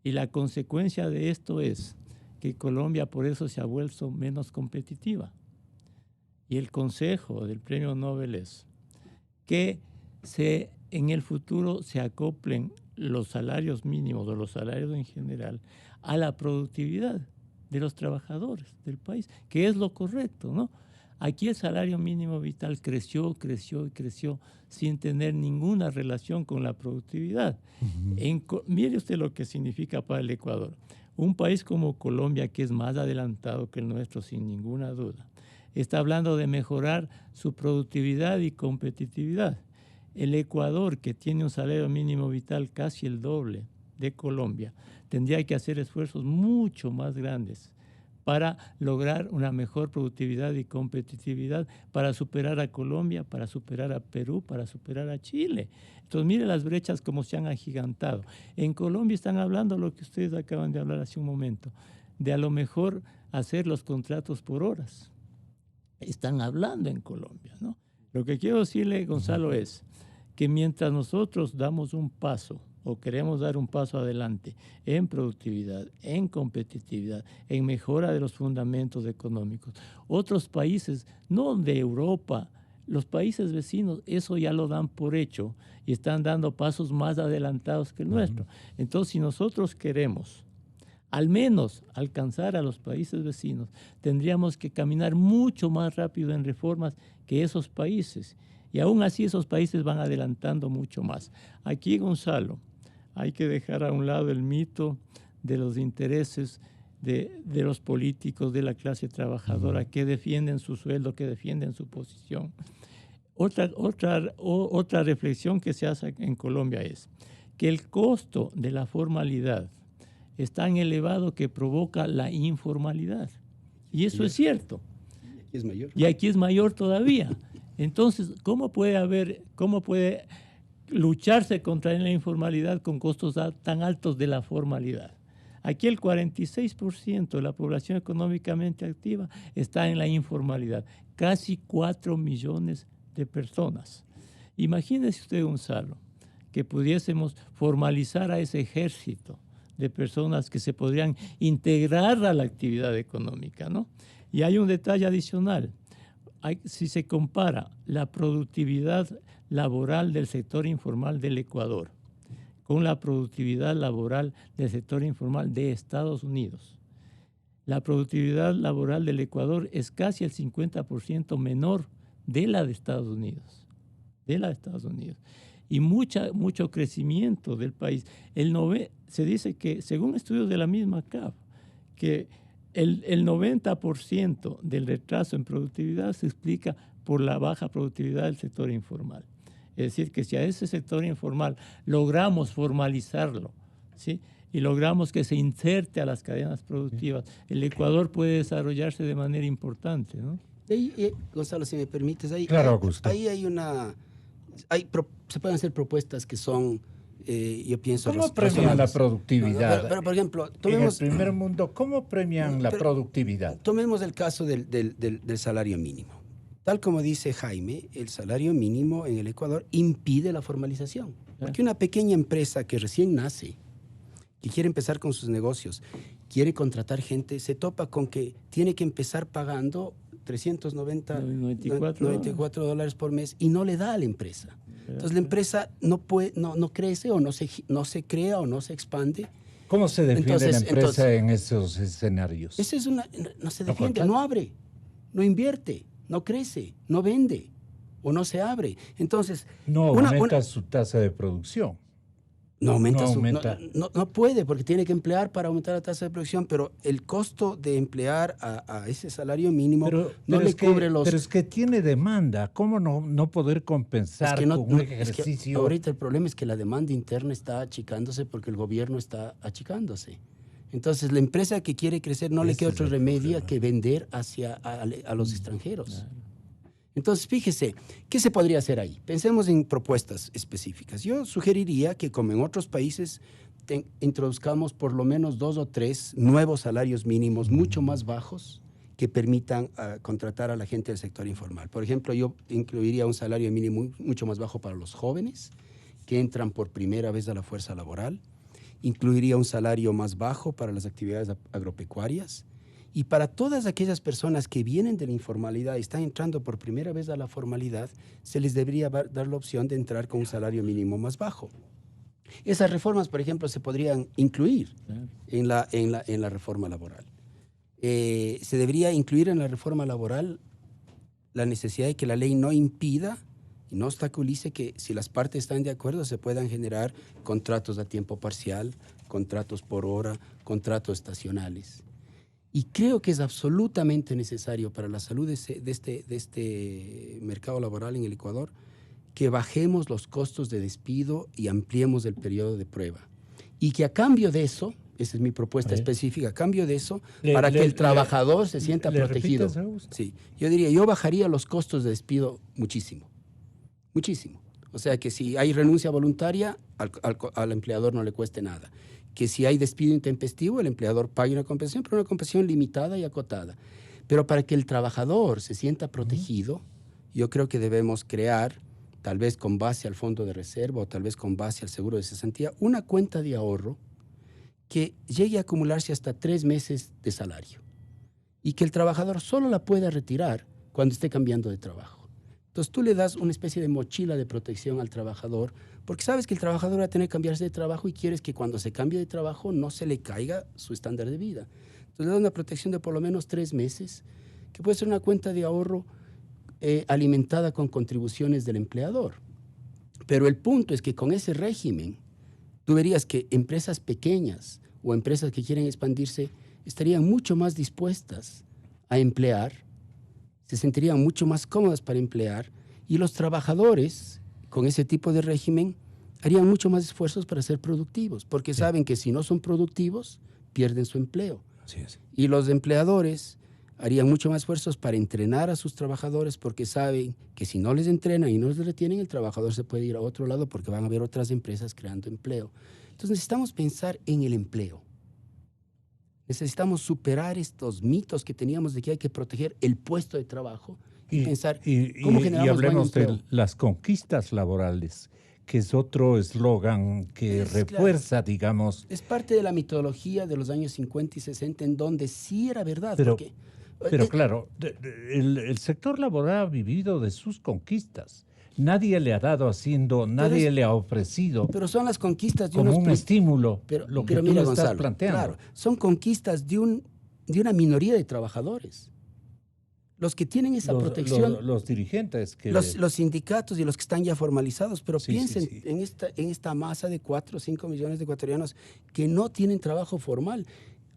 Speaker 3: Y la consecuencia de esto es que Colombia por eso se ha vuelto menos competitiva. Y el consejo del premio Nobel es que en el futuro se acoplen los salarios mínimos o los salarios en general a la productividad de los trabajadores del país, que es lo correcto, ¿no? Aquí el salario mínimo vital creció sin tener ninguna relación con la productividad. Mire usted lo que significa para el Ecuador. Un país como Colombia, que es más adelantado que el nuestro, sin ninguna duda, está hablando de mejorar su productividad y competitividad. El Ecuador, que tiene un salario mínimo vital casi el doble de Colombia, tendría que hacer esfuerzos mucho más grandes para lograr una mejor productividad y competitividad, para superar a Colombia, para superar a Perú, para superar a Chile. Entonces, mire las brechas como se han agigantado. En Colombia están hablando lo que ustedes acaban de hablar hace un momento, de a lo mejor hacer los contratos por horas. Están hablando en Colombia, ¿no? Lo que quiero decirle, Gonzalo, es que mientras nosotros damos un paso o queremos dar un paso adelante en productividad, en competitividad, en mejora de los fundamentos económicos, otros países, no de Europa, los países vecinos, eso ya lo dan por hecho y están dando pasos más adelantados que el nuestro. Entonces, si nosotros queremos al menos alcanzar a los países vecinos, tendríamos que caminar mucho más rápido en reformas que esos países. Y aún así esos países van adelantando mucho más. Aquí, Gonzalo, hay que dejar a un lado el mito de los intereses de los políticos, de la clase trabajadora, que defienden su sueldo, que defienden su posición. Otra reflexión que se hace en Colombia es que el costo de la formalidad es tan elevado que provoca la informalidad. Y eso es cierto.
Speaker 4: Y es mayor.
Speaker 3: Y aquí es mayor todavía. Entonces, ¿cómo puede lucharse contra la informalidad con costos tan altos de la formalidad? Aquí el 46% de la población económicamente activa está en la informalidad, casi 4 millones de personas. Imagínese usted, Gonzalo, que pudiésemos formalizar a ese ejército de personas que se podrían integrar a la actividad económica, ¿no? Y hay un detalle adicional. Si se compara la productividad laboral del sector informal del Ecuador con la productividad laboral del sector informal de Estados Unidos, la productividad laboral del Ecuador es casi el 50% menor de la de Estados Unidos. Y mucho crecimiento del país. Se dice que, según estudios de la misma CAF, que el 90% del retraso en productividad se explica por la baja productividad del sector informal. Es decir, que si a ese sector informal logramos formalizarlo, ¿sí?, y logramos que se inserte a las cadenas productivas, el Ecuador puede desarrollarse de manera importante, ¿no?
Speaker 4: Gonzalo, si me permites,
Speaker 1: Claro, Augusto.
Speaker 4: Ahí se pueden hacer propuestas que son, yo pienso...
Speaker 1: ¿Cómo premian la productividad?
Speaker 4: Pero, por ejemplo,
Speaker 1: en el primer mundo, ¿cómo premian la productividad?
Speaker 4: Tomemos el caso del salario mínimo. Tal como dice Jaime, el salario mínimo en el Ecuador impide la formalización. Porque una pequeña empresa que recién nace, que quiere empezar con sus negocios, quiere contratar gente, se topa con que tiene que empezar pagando 394 dólares por mes y no le da a la empresa. Entonces la empresa no crece o no se crea o no se expande.
Speaker 1: ¿Cómo se defiende la empresa en esos escenarios?
Speaker 4: No se defiende, no abre, no invierte, no crece, no vende o no se abre. Entonces,
Speaker 1: no aumenta su tasa de producción.
Speaker 4: No puede, porque tiene que emplear para aumentar la tasa de producción, pero el costo de emplear a ese salario mínimo no le cubre los...
Speaker 1: Pero es que tiene demanda. ¿Cómo no poder compensar con un ejercicio?
Speaker 4: Es que ahorita el problema es que la demanda interna está achicándose porque el gobierno está achicándose. Entonces, la empresa que quiere crecer no le queda otro remedio que vender a los extranjeros. Entonces, fíjese, ¿qué se podría hacer ahí? Pensemos en propuestas específicas. Yo sugeriría que, como en otros países, introduzcamos por lo menos 2 o 3 nuevos salarios mínimos mucho más bajos que permitan contratar a la gente del sector informal. Por ejemplo, yo incluiría un salario mínimo mucho más bajo para los jóvenes que entran por primera vez a la fuerza laboral. Incluiría un salario más bajo para las actividades agropecuarias. Y para todas aquellas personas que vienen de la informalidad y están entrando por primera vez a la formalidad, se les debería dar la opción de entrar con un salario mínimo más bajo. Esas reformas, por ejemplo, se podrían incluir en la reforma laboral. Se debería incluir en la reforma laboral la necesidad de que la ley no impida y no obstaculice que, si las partes están de acuerdo, se puedan generar contratos a tiempo parcial, contratos por hora, contratos estacionales. Y creo que es absolutamente necesario para la salud de este mercado laboral en el Ecuador que bajemos los costos de despido y ampliemos el periodo de prueba. Y que a cambio de eso, esa es mi propuesta
Speaker 1: A ver.
Speaker 4: específica, a cambio de eso,
Speaker 1: Le-
Speaker 4: para
Speaker 1: le-
Speaker 4: que el
Speaker 1: le-
Speaker 4: trabajador se sienta
Speaker 1: ¿Le
Speaker 4: protegido.
Speaker 1: repites, Augusto?
Speaker 4: Sí, yo diría, yo bajaría los costos de despido muchísimo, muchísimo. O sea, que si hay renuncia voluntaria, al empleador no le cueste nada. Que si hay despido intempestivo, el empleador pague una compensación, pero una compensación limitada y acotada. Pero para que el trabajador se sienta protegido, yo creo que debemos crear, tal vez con base al fondo de reserva o tal vez con base al seguro de cesantía, una cuenta de ahorro que llegue a acumularse hasta 3 meses de salario y que el trabajador solo la pueda retirar cuando esté cambiando de trabajo. Entonces tú le das una especie de mochila de protección al trabajador porque sabes que el trabajador va a tener que cambiarse de trabajo y quieres que cuando se cambie de trabajo no se le caiga su estándar de vida. Entonces le das una protección de por lo menos 3 meses, que puede ser una cuenta de ahorro alimentada con contribuciones del empleador. Pero el punto es que con ese régimen, tú verías que empresas pequeñas o empresas que quieren expandirse estarían mucho más dispuestas a emplear, se sentirían mucho más cómodas para emplear, y los trabajadores con ese tipo de régimen harían mucho más esfuerzos para ser productivos, porque saben que si no son productivos, pierden su empleo.
Speaker 1: Así es.
Speaker 4: Y los empleadores harían mucho más esfuerzos para entrenar a sus trabajadores porque saben que si no les entrenan y no les retienen, el trabajador se puede ir a otro lado porque van a haber otras empresas creando empleo. Entonces necesitamos pensar en el empleo. Necesitamos superar estos mitos que teníamos de que hay que proteger el puesto de trabajo y pensar cómo generamos buen
Speaker 1: hablemos de
Speaker 4: empleo.
Speaker 1: las conquistas laborales, que es otro eslogan que
Speaker 4: Es
Speaker 1: refuerza, digamos.
Speaker 4: Es parte de la mitología de los años 50 y 60 en donde sí era verdad.
Speaker 1: Pero-
Speaker 4: porque,
Speaker 1: Pero claro, el sector laboral ha vivido de sus conquistas. Nadie le ha dado haciendo, nadie le ha ofrecido
Speaker 4: pero son las conquistas de
Speaker 1: como
Speaker 4: unos
Speaker 1: un estímulo
Speaker 4: Pero,
Speaker 1: lo que
Speaker 4: pero
Speaker 1: tú
Speaker 4: mira,
Speaker 1: le estás
Speaker 4: Gonzalo,
Speaker 1: planteando.
Speaker 4: claro, son conquistas de una minoría de trabajadores. Los que tienen esa protección,
Speaker 1: los dirigentes que...
Speaker 4: los sindicatos y los que están ya formalizados, pero
Speaker 1: Sí,
Speaker 4: piensen
Speaker 1: sí.
Speaker 4: en esta masa de 4 o 5 millones de ecuatorianos que no tienen trabajo formal.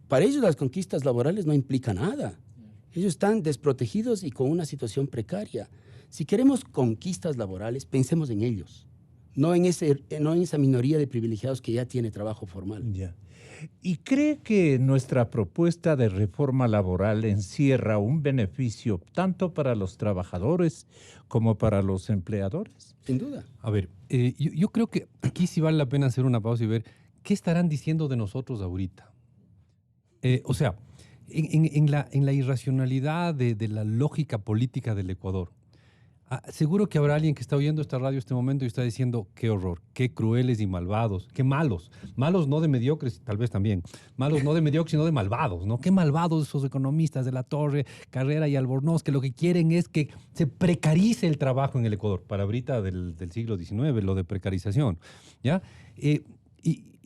Speaker 4: Para ellos las conquistas laborales no implican nada. Ellos están desprotegidos y con una situación precaria. Si queremos conquistas laborales, pensemos en ellos, no en esa minoría de privilegiados que ya tiene trabajo formal.
Speaker 1: Ya. ¿Y cree que nuestra propuesta de reforma laboral encierra un beneficio tanto para los trabajadores como para los empleadores?
Speaker 4: Sin duda.
Speaker 2: A ver, yo creo que aquí sí vale la pena hacer una pausa y ver qué estarán diciendo de nosotros ahorita. O sea, en la irracionalidad de la lógica política del Ecuador, seguro que habrá alguien que está oyendo esta radio en este momento y está diciendo qué horror, qué crueles y malvados, qué malos. Malos no de mediocres, tal vez también. Malos no de mediocres, sino de malvados, ¿no? Qué malvados esos economistas de La Torre, Carrera y Albornoz, que lo que quieren es que se precarice el trabajo en el Ecuador. Palabrita del siglo XIX, lo de precarización, ¿ya? Y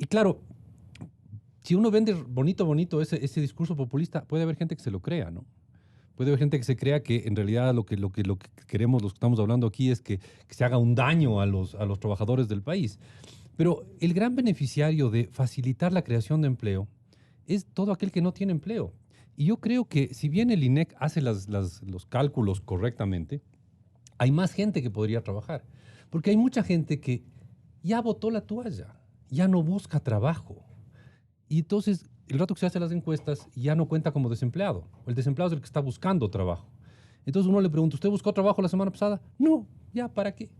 Speaker 2: claro, si uno vende bonito ese discurso populista, puede haber gente que se lo crea, ¿no? Puede haber gente que se crea que en realidad lo que queremos, los que estamos hablando aquí, es que se haga un daño a los trabajadores del país. Pero el gran beneficiario de facilitar la creación de empleo es todo aquel que no tiene empleo. Y yo creo que si bien el INEC hace los cálculos correctamente, hay más gente que podría trabajar. Porque hay mucha gente que ya botó la toalla, ya no busca trabajo. Y entonces, el rato que se hacen las encuestas, ya no cuenta como desempleado. El desempleado es el que está buscando trabajo. Entonces uno le pregunta, ¿usted buscó trabajo la semana pasada? No, ya, ¿para qué?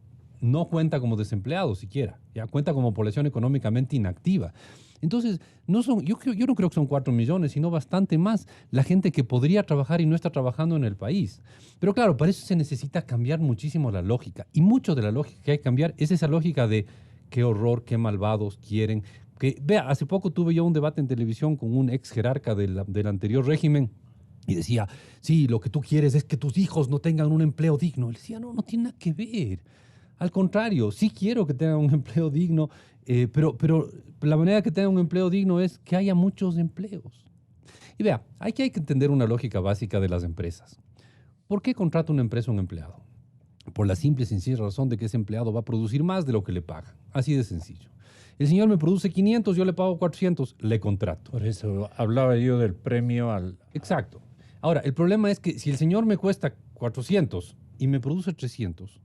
Speaker 2: No cuenta como desempleado siquiera, ya cuenta como población económicamente inactiva. Entonces, yo no creo que son 4 millones, sino bastante más la gente que podría trabajar y no está trabajando en el país. Pero claro, para eso se necesita cambiar muchísimo la lógica. Y mucho de la lógica que hay que cambiar es esa lógica de qué horror, qué malvados quieren. Vea, hace poco tuve yo un debate en televisión con un ex jerarca del anterior régimen y decía, sí, lo que tú quieres es que tus hijos no tengan un empleo digno. Él decía, no tiene nada que ver. Al contrario, sí quiero que tengan un empleo digno, pero la manera que tengan un empleo digno es que haya muchos empleos. Y vea, hay que entender una lógica básica de las empresas. ¿Por qué contrata una empresa a un empleado? Por la simple y sencilla razón de que ese empleado va a producir más de lo que le pagan. Así de sencillo. El señor me produce 500, yo le pago 400, le contrato.
Speaker 1: Por eso hablaba yo del premio al...
Speaker 2: Exacto. Ahora, el problema es que si el señor me cuesta 400 y me produce 300,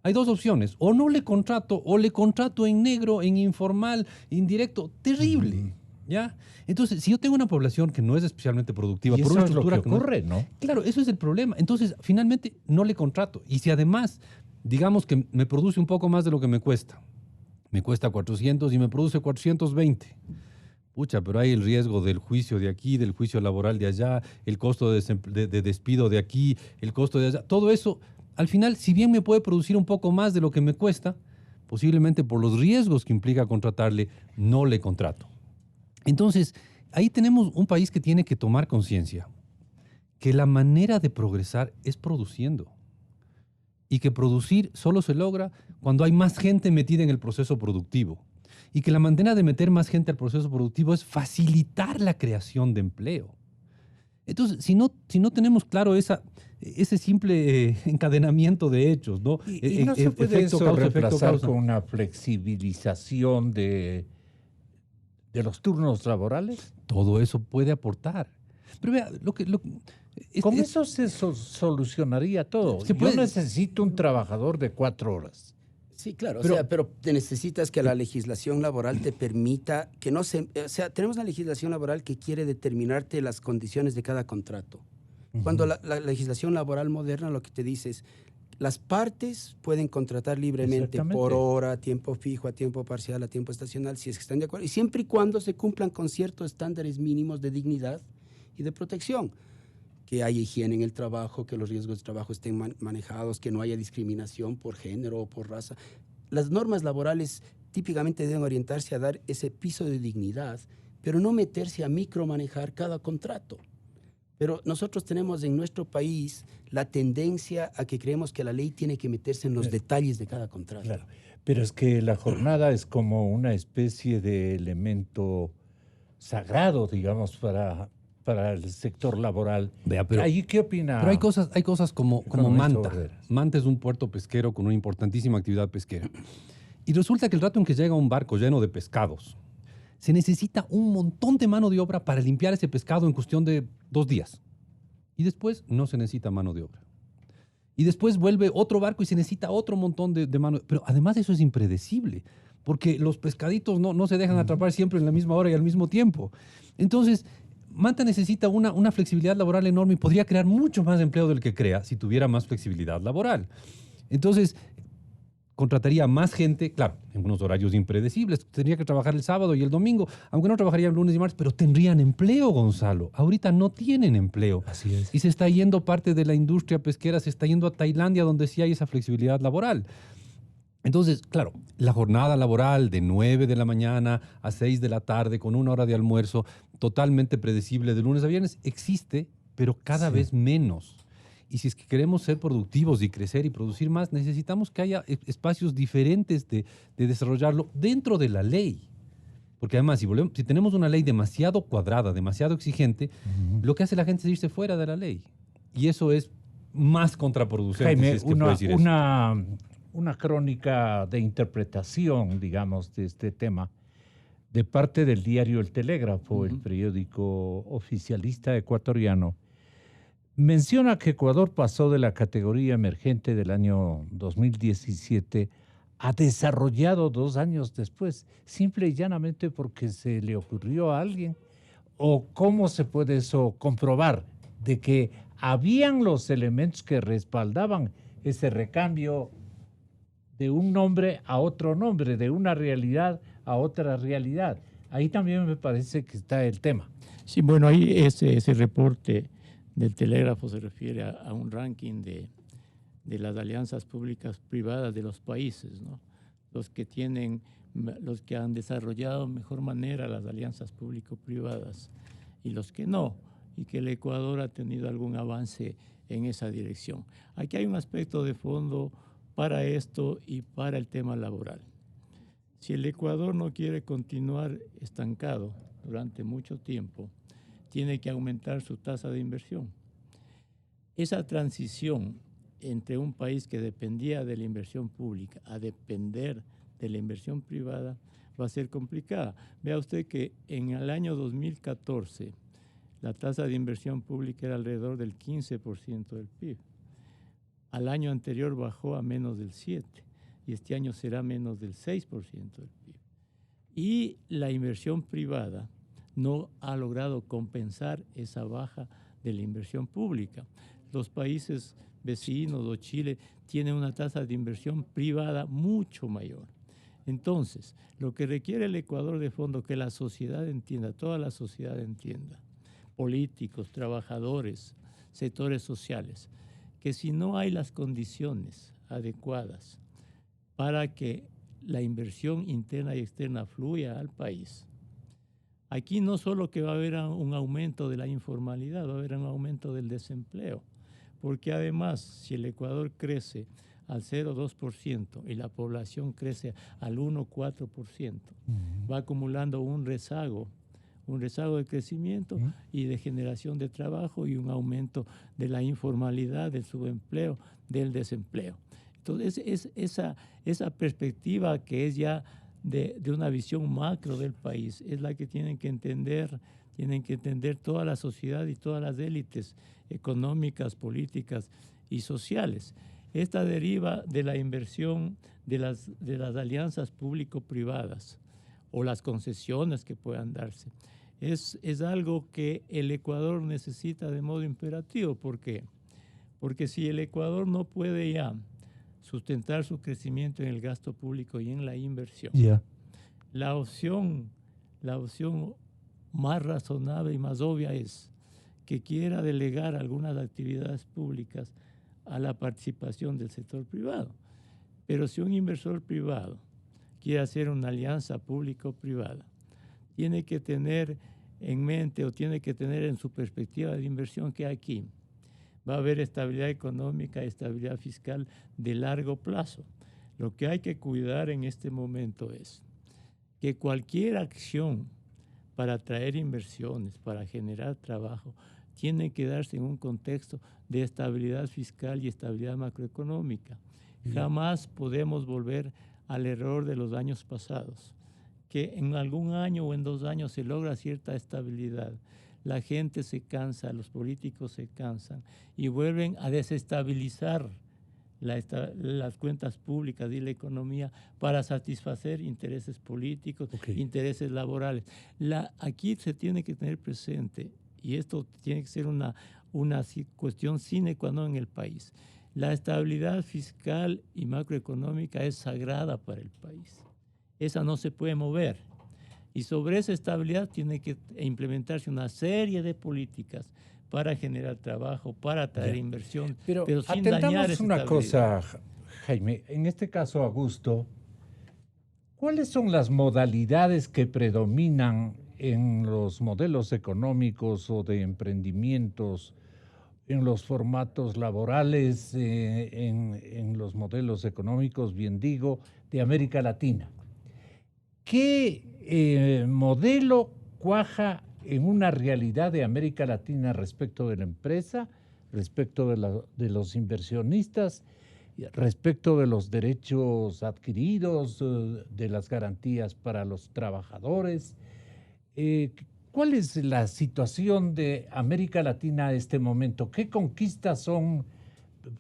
Speaker 2: hay dos opciones. O no le contrato, o le contrato en negro, en informal, indirecto. Terrible. ¿Ya? Entonces, si yo tengo una población que no es especialmente productiva,
Speaker 1: Y
Speaker 2: por
Speaker 1: eso
Speaker 2: una
Speaker 1: es lo que
Speaker 2: estructura
Speaker 1: ocurre, ¿no?
Speaker 2: Claro, eso es el problema. Entonces, finalmente, no le contrato. Y si además, digamos que me produce un poco más de lo que me cuesta 400 y me produce 420. Pucha, pero hay el riesgo del juicio de aquí, del juicio laboral de allá, el costo de despido de aquí, el costo de allá. Todo eso, al final, si bien me puede producir un poco más de lo que me cuesta, posiblemente por los riesgos que implica contratarle, no le contrato. Entonces, ahí tenemos un país que tiene que tomar conciencia que la manera de progresar es produciendo y que producir solo se logra cuando hay más gente metida en el proceso productivo y que la manera de meter más gente al proceso productivo es facilitar la creación de empleo. Entonces, si no tenemos claro ese simple encadenamiento de hechos, ¿no?
Speaker 1: Y no se puede
Speaker 2: Efecto
Speaker 1: eso
Speaker 2: causa, efecto
Speaker 1: reemplazar
Speaker 2: causa.
Speaker 1: con una flexibilización de los turnos laborales.
Speaker 2: Todo eso puede aportar. Pero vea,
Speaker 1: Con eso se solucionaría todo.
Speaker 2: Se
Speaker 1: Yo
Speaker 2: puede-
Speaker 1: necesito un trabajador de 4 horas.
Speaker 4: Sí, claro,
Speaker 2: Pero-
Speaker 4: pero te necesitas que la legislación laboral te permita que no se... O sea, tenemos una legislación laboral que quiere determinarte las condiciones de cada contrato. Cuando la legislación laboral moderna lo que te dice es, las partes pueden contratar libremente
Speaker 1: Exactamente.
Speaker 4: por hora, a tiempo fijo, a tiempo parcial, a tiempo estacional, si es que están de acuerdo, y siempre y cuando se cumplan con ciertos estándares mínimos de dignidad y de protección. Que haya higiene en el trabajo, que los riesgos de trabajo estén manejados, que no haya discriminación por género o por raza. Las normas laborales típicamente deben orientarse a dar ese piso de dignidad, pero no meterse a micromanejar cada contrato. Pero nosotros tenemos en nuestro país la tendencia a que creemos que la ley tiene que meterse en los detalles de cada contrato.
Speaker 1: Claro. Pero es que la jornada es como una especie de elemento sagrado, digamos, para el sector laboral.
Speaker 2: Vea, pero-
Speaker 1: ¿Ahí qué opina?
Speaker 2: Pero hay cosas como
Speaker 1: Economista
Speaker 2: Manta.
Speaker 1: Barreras.
Speaker 2: Manta es un puerto pesquero con una importantísima actividad pesquera. Y resulta que el rato en que llega un barco lleno de pescados, se necesita un montón de mano de obra para limpiar ese pescado en cuestión de 2 días. Y después no se necesita mano de obra. Y después vuelve otro barco y se necesita otro montón de mano. Pero además eso es impredecible, porque los pescaditos no se dejan atrapar siempre en la misma hora y al mismo tiempo. Entonces, Manta necesita una flexibilidad laboral enorme y podría crear mucho más empleo del que crea si tuviera más flexibilidad laboral. Entonces, contrataría más gente, claro, en unos horarios impredecibles. Tendría que trabajar el sábado y el domingo, aunque no trabajarían lunes y martes, pero tendrían empleo, Gonzalo. Ahorita no tienen empleo.
Speaker 1: Así es.
Speaker 2: Y se está yendo parte de la industria pesquera, se está yendo a Tailandia, donde sí hay esa flexibilidad laboral. Entonces, claro, la jornada laboral de 9 de la mañana a 6 de la tarde, con 1 hora de almuerzo, totalmente predecible de lunes a viernes, existe, pero cada
Speaker 1: Sí.
Speaker 2: vez menos. Y si es que queremos ser productivos y crecer y producir más, necesitamos que haya espacios diferentes de desarrollarlo dentro de la ley. Porque además, si tenemos una ley demasiado cuadrada, demasiado exigente, lo que hace la gente es irse fuera de la ley. Y eso es más contraproducente.
Speaker 1: Jaime,
Speaker 2: si es que puedo decir eso.
Speaker 1: una crónica de interpretación, digamos, de este tema, de parte del diario El Telégrafo, el periódico oficialista ecuatoriano, menciona que Ecuador pasó de la categoría emergente del año 2017 a desarrollado 2 años después, simple y llanamente porque se le ocurrió a alguien. ¿O cómo se puede eso comprobar? De que habían los elementos que respaldaban ese recambio de un nombre a otro nombre, de una realidad a otra realidad. Ahí también me parece que está el tema.
Speaker 3: Sí, bueno, ahí ese reporte del Telégrafo se refiere a un ranking de las alianzas públicas privadas de los países, ¿no? Los que han desarrollado mejor manera las alianzas público-privadas y los que no, y que el Ecuador ha tenido algún avance en esa dirección. Aquí hay un aspecto de fondo para esto y para el tema laboral. Si el Ecuador no quiere continuar estancado durante mucho tiempo, tiene que aumentar su tasa de inversión. Esa transición entre un país que dependía de la inversión pública a depender de la inversión privada va a ser complicada. Vea usted que en el año 2014 la tasa de inversión pública era alrededor del 15% del PIB. Al año anterior bajó a menos del 7% y este año será menos del 6% del PIB. Y la inversión privada no ha logrado compensar esa baja de la inversión pública. Los países vecinos o Chile tienen una tasa de inversión privada mucho mayor. Entonces, lo que requiere el Ecuador de fondo, que la sociedad entienda, toda la sociedad entienda, políticos, trabajadores, sectores sociales, que si no hay las condiciones adecuadas para que la inversión interna y externa fluya al país, aquí no solo que va a haber un aumento de la informalidad, va a haber un aumento del desempleo, porque además si el Ecuador crece al 0,2% y la población crece al 1,4%, va acumulando un rezago de crecimiento y de generación de trabajo y un aumento de la informalidad, del subempleo, del desempleo. Entonces, esa perspectiva que es ya de una visión macro del país es la que tienen que entender toda la sociedad y todas las élites económicas, políticas y sociales. Esta deriva de la inversión de las alianzas público-privadas o las concesiones que puedan darse. Es algo que el Ecuador necesita de modo imperativo. ¿Por qué? Porque si el Ecuador no puede ya sustentar su crecimiento en el gasto público y en la inversión, la opción más razonable y más obvia es que quiera delegar algunas actividades públicas a la participación del sector privado. Pero si un inversor privado quiere hacer una alianza público-privada, tiene que tener en mente o tiene que tener en su perspectiva de inversión que aquí va a haber estabilidad económica, estabilidad fiscal de largo plazo. Lo que hay que cuidar en este momento es que cualquier acción para atraer inversiones, para generar trabajo, tiene que darse en un contexto de estabilidad fiscal y estabilidad macroeconómica. Jamás podemos volver al error de los años pasados, que en algún año o en 2 años se logra cierta estabilidad. La gente se cansa, los políticos se cansan y vuelven a desestabilizar las cuentas públicas y la economía para satisfacer intereses políticos, intereses laborales. Aquí se tiene que tener presente, y esto tiene que ser una cuestión sine qua non en el país. La estabilidad fiscal y macroeconómica es sagrada para el país. Esa no se puede mover. Y sobre esa estabilidad tiene que implementarse una serie de políticas para generar trabajo, para atraer inversión, pero sin dañar esa
Speaker 1: una
Speaker 3: estabilidad.
Speaker 1: cosa, Jaime, en este caso, Augusto, ¿cuáles son las modalidades que predominan en los modelos económicos o de emprendimientos, en los formatos laborales, en los modelos económicos, bien digo, de América Latina? ¿Qué modelo cuaja en una realidad de América Latina respecto de la empresa, respecto de los inversionistas, respecto de los derechos adquiridos, de las garantías para los trabajadores? ¿Cuál es la situación de América Latina a este momento? ¿Qué conquistas son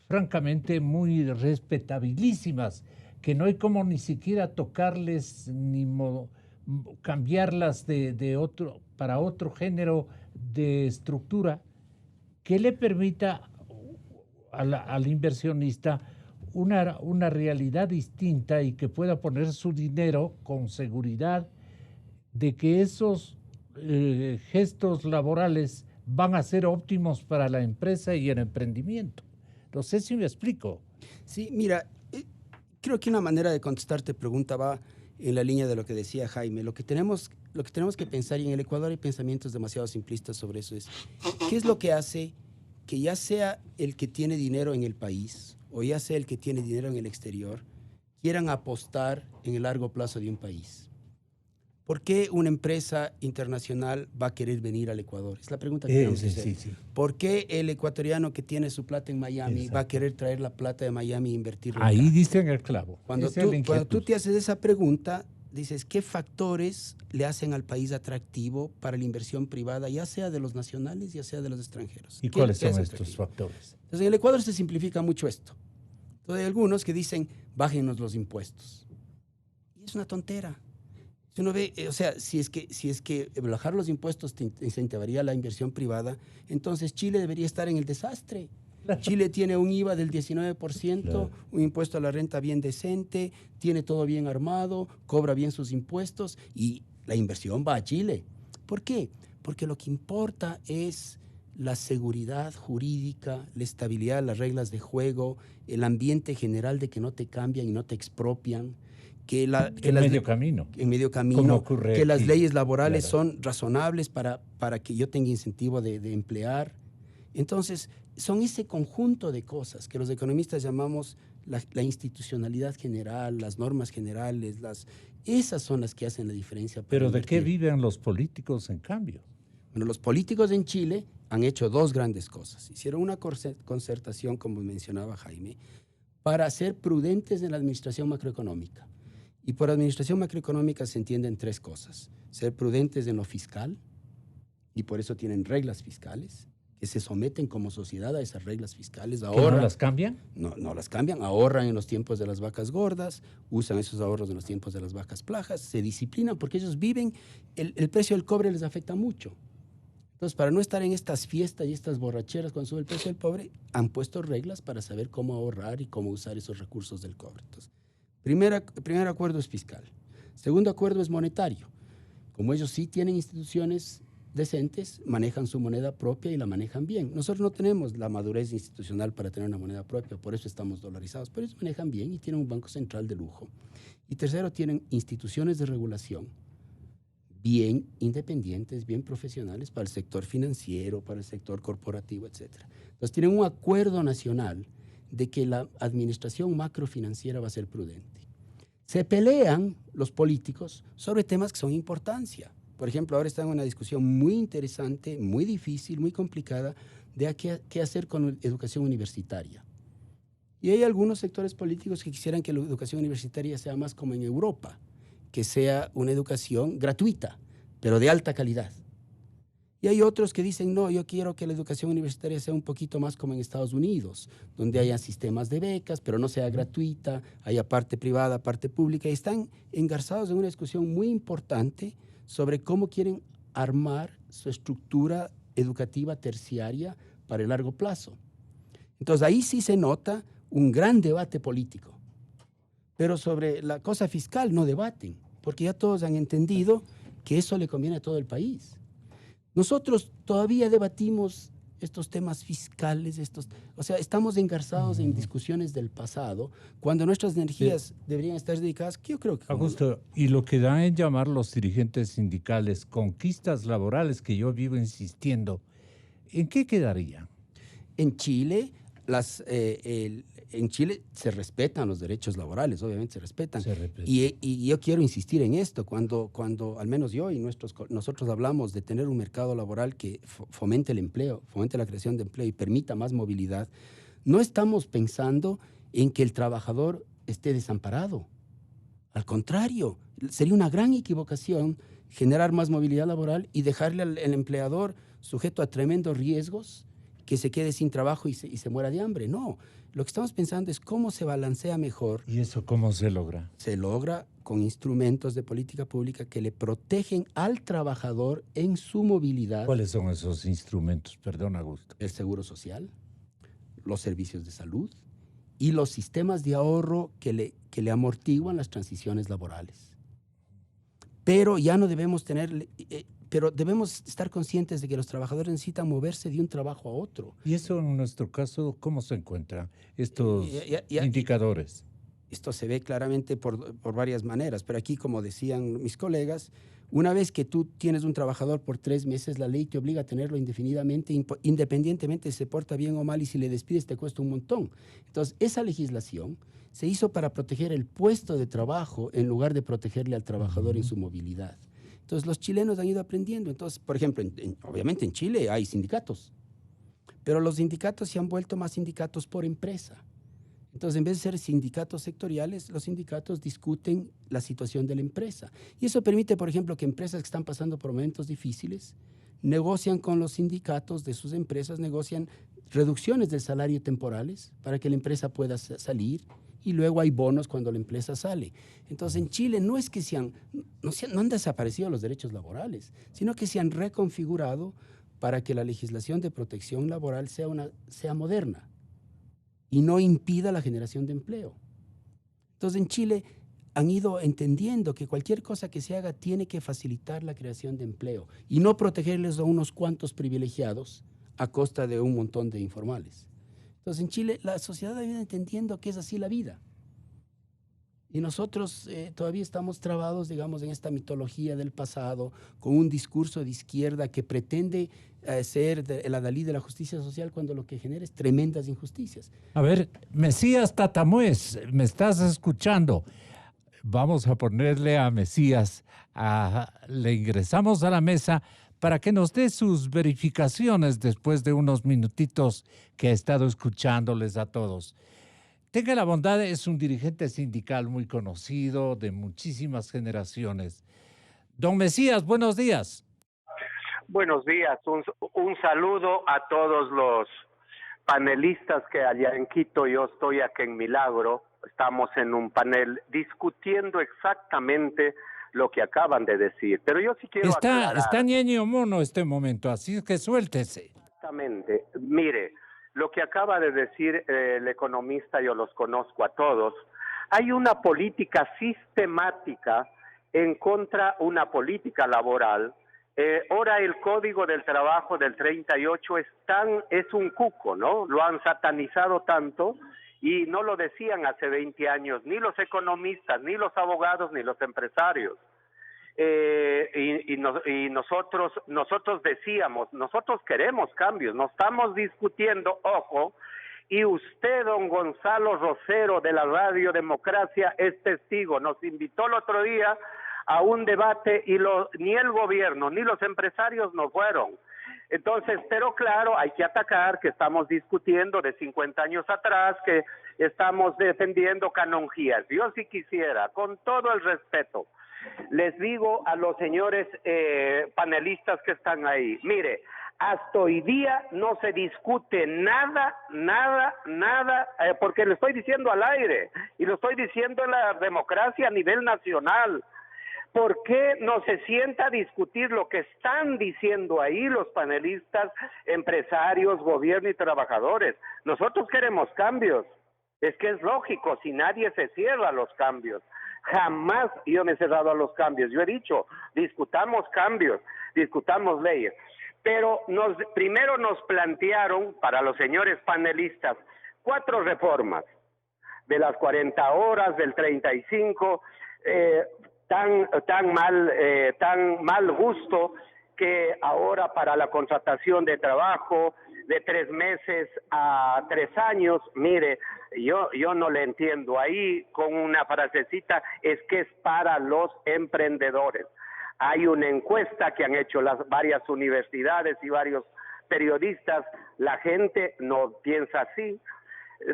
Speaker 1: francamente muy respetabilísimas, que no hay como ni siquiera tocarles ni cambiarlas para otro género de estructura que le permita al inversionista una realidad distinta y que pueda poner su dinero con seguridad de que esos gestos laborales van a ser óptimos para la empresa y el emprendimiento? No sé si me explico.
Speaker 4: Sí, mira, creo que una manera de contestar tu pregunta va en la línea de lo que decía Jaime. Lo que tenemos que pensar, y en el Ecuador hay pensamientos demasiado simplistas sobre eso, es ¿qué es lo que hace que ya sea el que tiene dinero en el país o ya sea el que tiene dinero en el exterior quieran apostar en el largo plazo de un país? ¿Por qué una empresa internacional va a querer venir al Ecuador? Es la pregunta que tenemos que hacer.
Speaker 1: Sí.
Speaker 4: ¿Por qué el ecuatoriano que tiene su plata en Miami va a querer traer la plata de Miami e invertirla
Speaker 1: Ahí
Speaker 4: acá?
Speaker 1: dicen el clavo.
Speaker 4: Cuando tú te haces esa pregunta, dices, ¿qué factores le hacen al país atractivo para la inversión privada, ya sea de los nacionales, ya sea de los extranjeros?
Speaker 1: ¿Y cuáles son estos factores?
Speaker 4: Entonces, en el Ecuador se simplifica mucho esto. Entonces, hay algunos que dicen, bájenos los impuestos. Y es una tontera. Si uno ve, o sea, si es que bajar los impuestos te incentivaría la inversión privada, entonces Chile debería estar en el desastre. Chile tiene un IVA del 19%,
Speaker 1: Claro.
Speaker 4: un impuesto a la renta bien decente, tiene todo bien armado, cobra bien sus impuestos y la inversión va a Chile. ¿Por qué? Porque lo que importa es la seguridad jurídica, la estabilidad, las reglas de juego, el ambiente general de que no te cambian y no te expropian, que
Speaker 1: En medio camino.
Speaker 4: en medio
Speaker 1: Como
Speaker 4: camino,
Speaker 1: ocurre
Speaker 4: que las
Speaker 1: aquí.
Speaker 4: leyes laborales
Speaker 1: Claro.
Speaker 4: son razonables para que yo tenga incentivo de emplear. Entonces, son ese conjunto de cosas que los economistas llamamos la institucionalidad general, las normas generales, esas son las que hacen la diferencia.
Speaker 1: Pero ¿de qué
Speaker 4: invertir.
Speaker 1: viven los políticos, en cambio?
Speaker 4: Bueno, los políticos en Chile han hecho dos grandes cosas. Hicieron una concertación, como mencionaba Jaime, para ser prudentes en la administración macroeconómica. Y por administración macroeconómica se entienden tres cosas. Ser prudentes en lo fiscal, y por eso tienen reglas fiscales, que se someten como sociedad a esas reglas fiscales.
Speaker 1: ¿Que no
Speaker 4: Ahorran,
Speaker 1: las cambian?
Speaker 4: no las cambian, ahorran en los tiempos de las vacas gordas, usan esos ahorros en los tiempos de las vacas plajas, se disciplinan porque ellos viven, el precio del cobre les afecta mucho. Entonces, para no estar en estas fiestas y estas borracheras cuando sube el precio del cobre, han puesto reglas para saber cómo ahorrar y cómo usar esos recursos del cobre. Entonces, primer acuerdo es fiscal. Segundo acuerdo es monetario. Como ellos sí tienen instituciones decentes, manejan su moneda propia y la manejan bien. Nosotros no tenemos la madurez institucional para tener una moneda propia, por eso estamos dolarizados, pero ellos manejan bien y tienen un banco central de lujo. Y tercero, tienen instituciones de regulación bien independientes, bien profesionales para el sector financiero, para el sector corporativo, etc. Entonces tienen un acuerdo nacional de que la administración macrofinanciera va a ser prudente. Se pelean los políticos sobre temas que son de importancia. Por ejemplo, ahora está en una discusión muy interesante, muy difícil, muy complicada, de qué hacer con educación universitaria. Y hay algunos sectores políticos que quisieran que la educación universitaria sea más como en Europa, que sea una educación gratuita, pero de alta calidad. Y hay otros que dicen, no, yo quiero que la educación universitaria sea un poquito más como en Estados Unidos, donde haya sistemas de becas, pero no sea gratuita, haya parte privada, parte pública, y están engarzados en una discusión muy importante sobre cómo quieren armar su estructura educativa terciaria para el largo plazo. Entonces ahí sí se nota un gran debate político, pero sobre la cosa fiscal no debaten, porque ya todos han entendido que eso le conviene a todo el país. Nosotros todavía debatimos estos temas fiscales, o sea, estamos engarzados en discusiones del pasado, cuando nuestras energías deberían estar dedicadas, que yo creo que...
Speaker 1: Augusto, y lo que dan en llamar los dirigentes sindicales conquistas laborales, que yo vivo insistiendo, ¿en qué quedaría?
Speaker 4: En Chile, en Chile se respetan los derechos laborales, obviamente se respetan.
Speaker 1: Se repite.
Speaker 4: Y yo quiero insistir en esto, cuando al menos yo y nosotros hablamos de tener un mercado laboral que fomente el empleo, fomente la creación de empleo y permita más movilidad, no estamos pensando en que el trabajador esté desamparado. Al contrario, sería una gran equivocación generar más movilidad laboral y dejarle al empleador sujeto a tremendos riesgos, que se quede sin trabajo y se muera de hambre. No, lo que estamos pensando es cómo se balancea mejor.
Speaker 1: ¿Y eso cómo se logra?
Speaker 4: Se logra con instrumentos de política pública que le protegen al trabajador en su movilidad.
Speaker 1: ¿Cuáles son esos instrumentos? Perdón, Augusto.
Speaker 4: El seguro social, los servicios de salud y los sistemas de ahorro que le amortiguan las transiciones laborales. Pero ya no debemos tener... pero debemos estar conscientes de que los trabajadores necesitan moverse de un trabajo a otro.
Speaker 1: ¿Y eso en nuestro caso cómo se encuentran estos indicadores?
Speaker 4: Esto se ve claramente por varias maneras, pero aquí, como decían mis colegas, una vez que tú tienes un trabajador por 3 meses, la ley te obliga a tenerlo indefinidamente, independientemente si se porta bien o mal, y si le despides te cuesta un montón. Entonces, esa legislación se hizo para proteger el puesto de trabajo en lugar de protegerle al trabajador en su movilidad. Entonces, los chilenos han ido aprendiendo. Entonces, por ejemplo, obviamente en Chile hay sindicatos, pero los sindicatos se han vuelto más sindicatos por empresa. Entonces, en vez de ser sindicatos sectoriales, los sindicatos discuten la situación de la empresa. Y eso permite, por ejemplo, que empresas que están pasando por momentos difíciles negocian con los sindicatos de sus empresas, negocian reducciones del salario temporales para que la empresa pueda salir y luego hay bonos cuando la empresa sale. Entonces en Chile no es que no han desaparecido los derechos laborales, sino que se han reconfigurado para que la legislación de protección laboral sea moderna y no impida la generación de empleo. Entonces en Chile han ido entendiendo que cualquier cosa que se haga tiene que facilitar la creación de empleo y no protegerles a unos cuantos privilegiados a costa de un montón de informales. Entonces en Chile la sociedad ha ido entendiendo que es así la vida. Y nosotros todavía estamos trabados, digamos, en esta mitología del pasado, con un discurso de izquierda que pretende ser el adalid de la justicia social cuando lo que genera es tremendas injusticias.
Speaker 1: A ver, Mesías Tatamuez, ¿me estás escuchando? Vamos a ponerle a Mesías, le ingresamos a la mesa para que nos dé sus verificaciones después de unos minutitos que he estado escuchándoles a todos. Tenga la bondad, es un dirigente sindical muy conocido de muchísimas generaciones. Don Mesías, buenos días.
Speaker 5: Buenos días, un saludo a todos los panelistas que allá en Quito, yo estoy aquí en Milagro, estamos en un panel discutiendo exactamente lo que acaban de decir, pero yo sí quiero aclarar.
Speaker 1: Está ñeño mono este momento, así es que suéltese.
Speaker 5: Exactamente, mire, lo que acaba de decir el economista, yo los conozco a todos, hay una política sistemática en contra de una política laboral. Ahora el Código del Trabajo del 38 es un cuco, ¿no? Lo han satanizado tanto y no lo decían hace 20 años, ni los economistas, ni los abogados, ni los empresarios. Nosotros decíamos, nosotros queremos cambios, no estamos discutiendo, ojo, y usted, don Gonzalo Rosero de la Radio Democracia, es testigo, nos invitó el otro día a un debate y ni el gobierno ni los empresarios no fueron. Entonces, pero claro, hay que atacar que estamos discutiendo de 50 años atrás, que estamos defendiendo canonjías. Yo sí quisiera, con todo el respeto, les digo a los señores panelistas que están ahí, mire, hasta hoy día no se discute nada, porque lo estoy diciendo al aire y lo estoy diciendo en la democracia a nivel nacional. ¿Por qué no se sienta a discutir lo que están diciendo ahí los panelistas, empresarios, gobierno y trabajadores? Nosotros queremos cambios. Es que es lógico, si nadie se cierra a los cambios. Jamás yo me he cerrado a los cambios. Yo he dicho, discutamos cambios, discutamos leyes. Pero primero nos plantearon, para los señores panelistas, 4 reformas. De las 40 horas, del 35, tan mal gusto que ahora para la contratación de trabajo de 3 meses a 3 años, mire, yo no le entiendo ahí con una frasecita, es que es para los emprendedores. Hay una encuesta que han hecho varias universidades y varios periodistas, la gente no piensa así,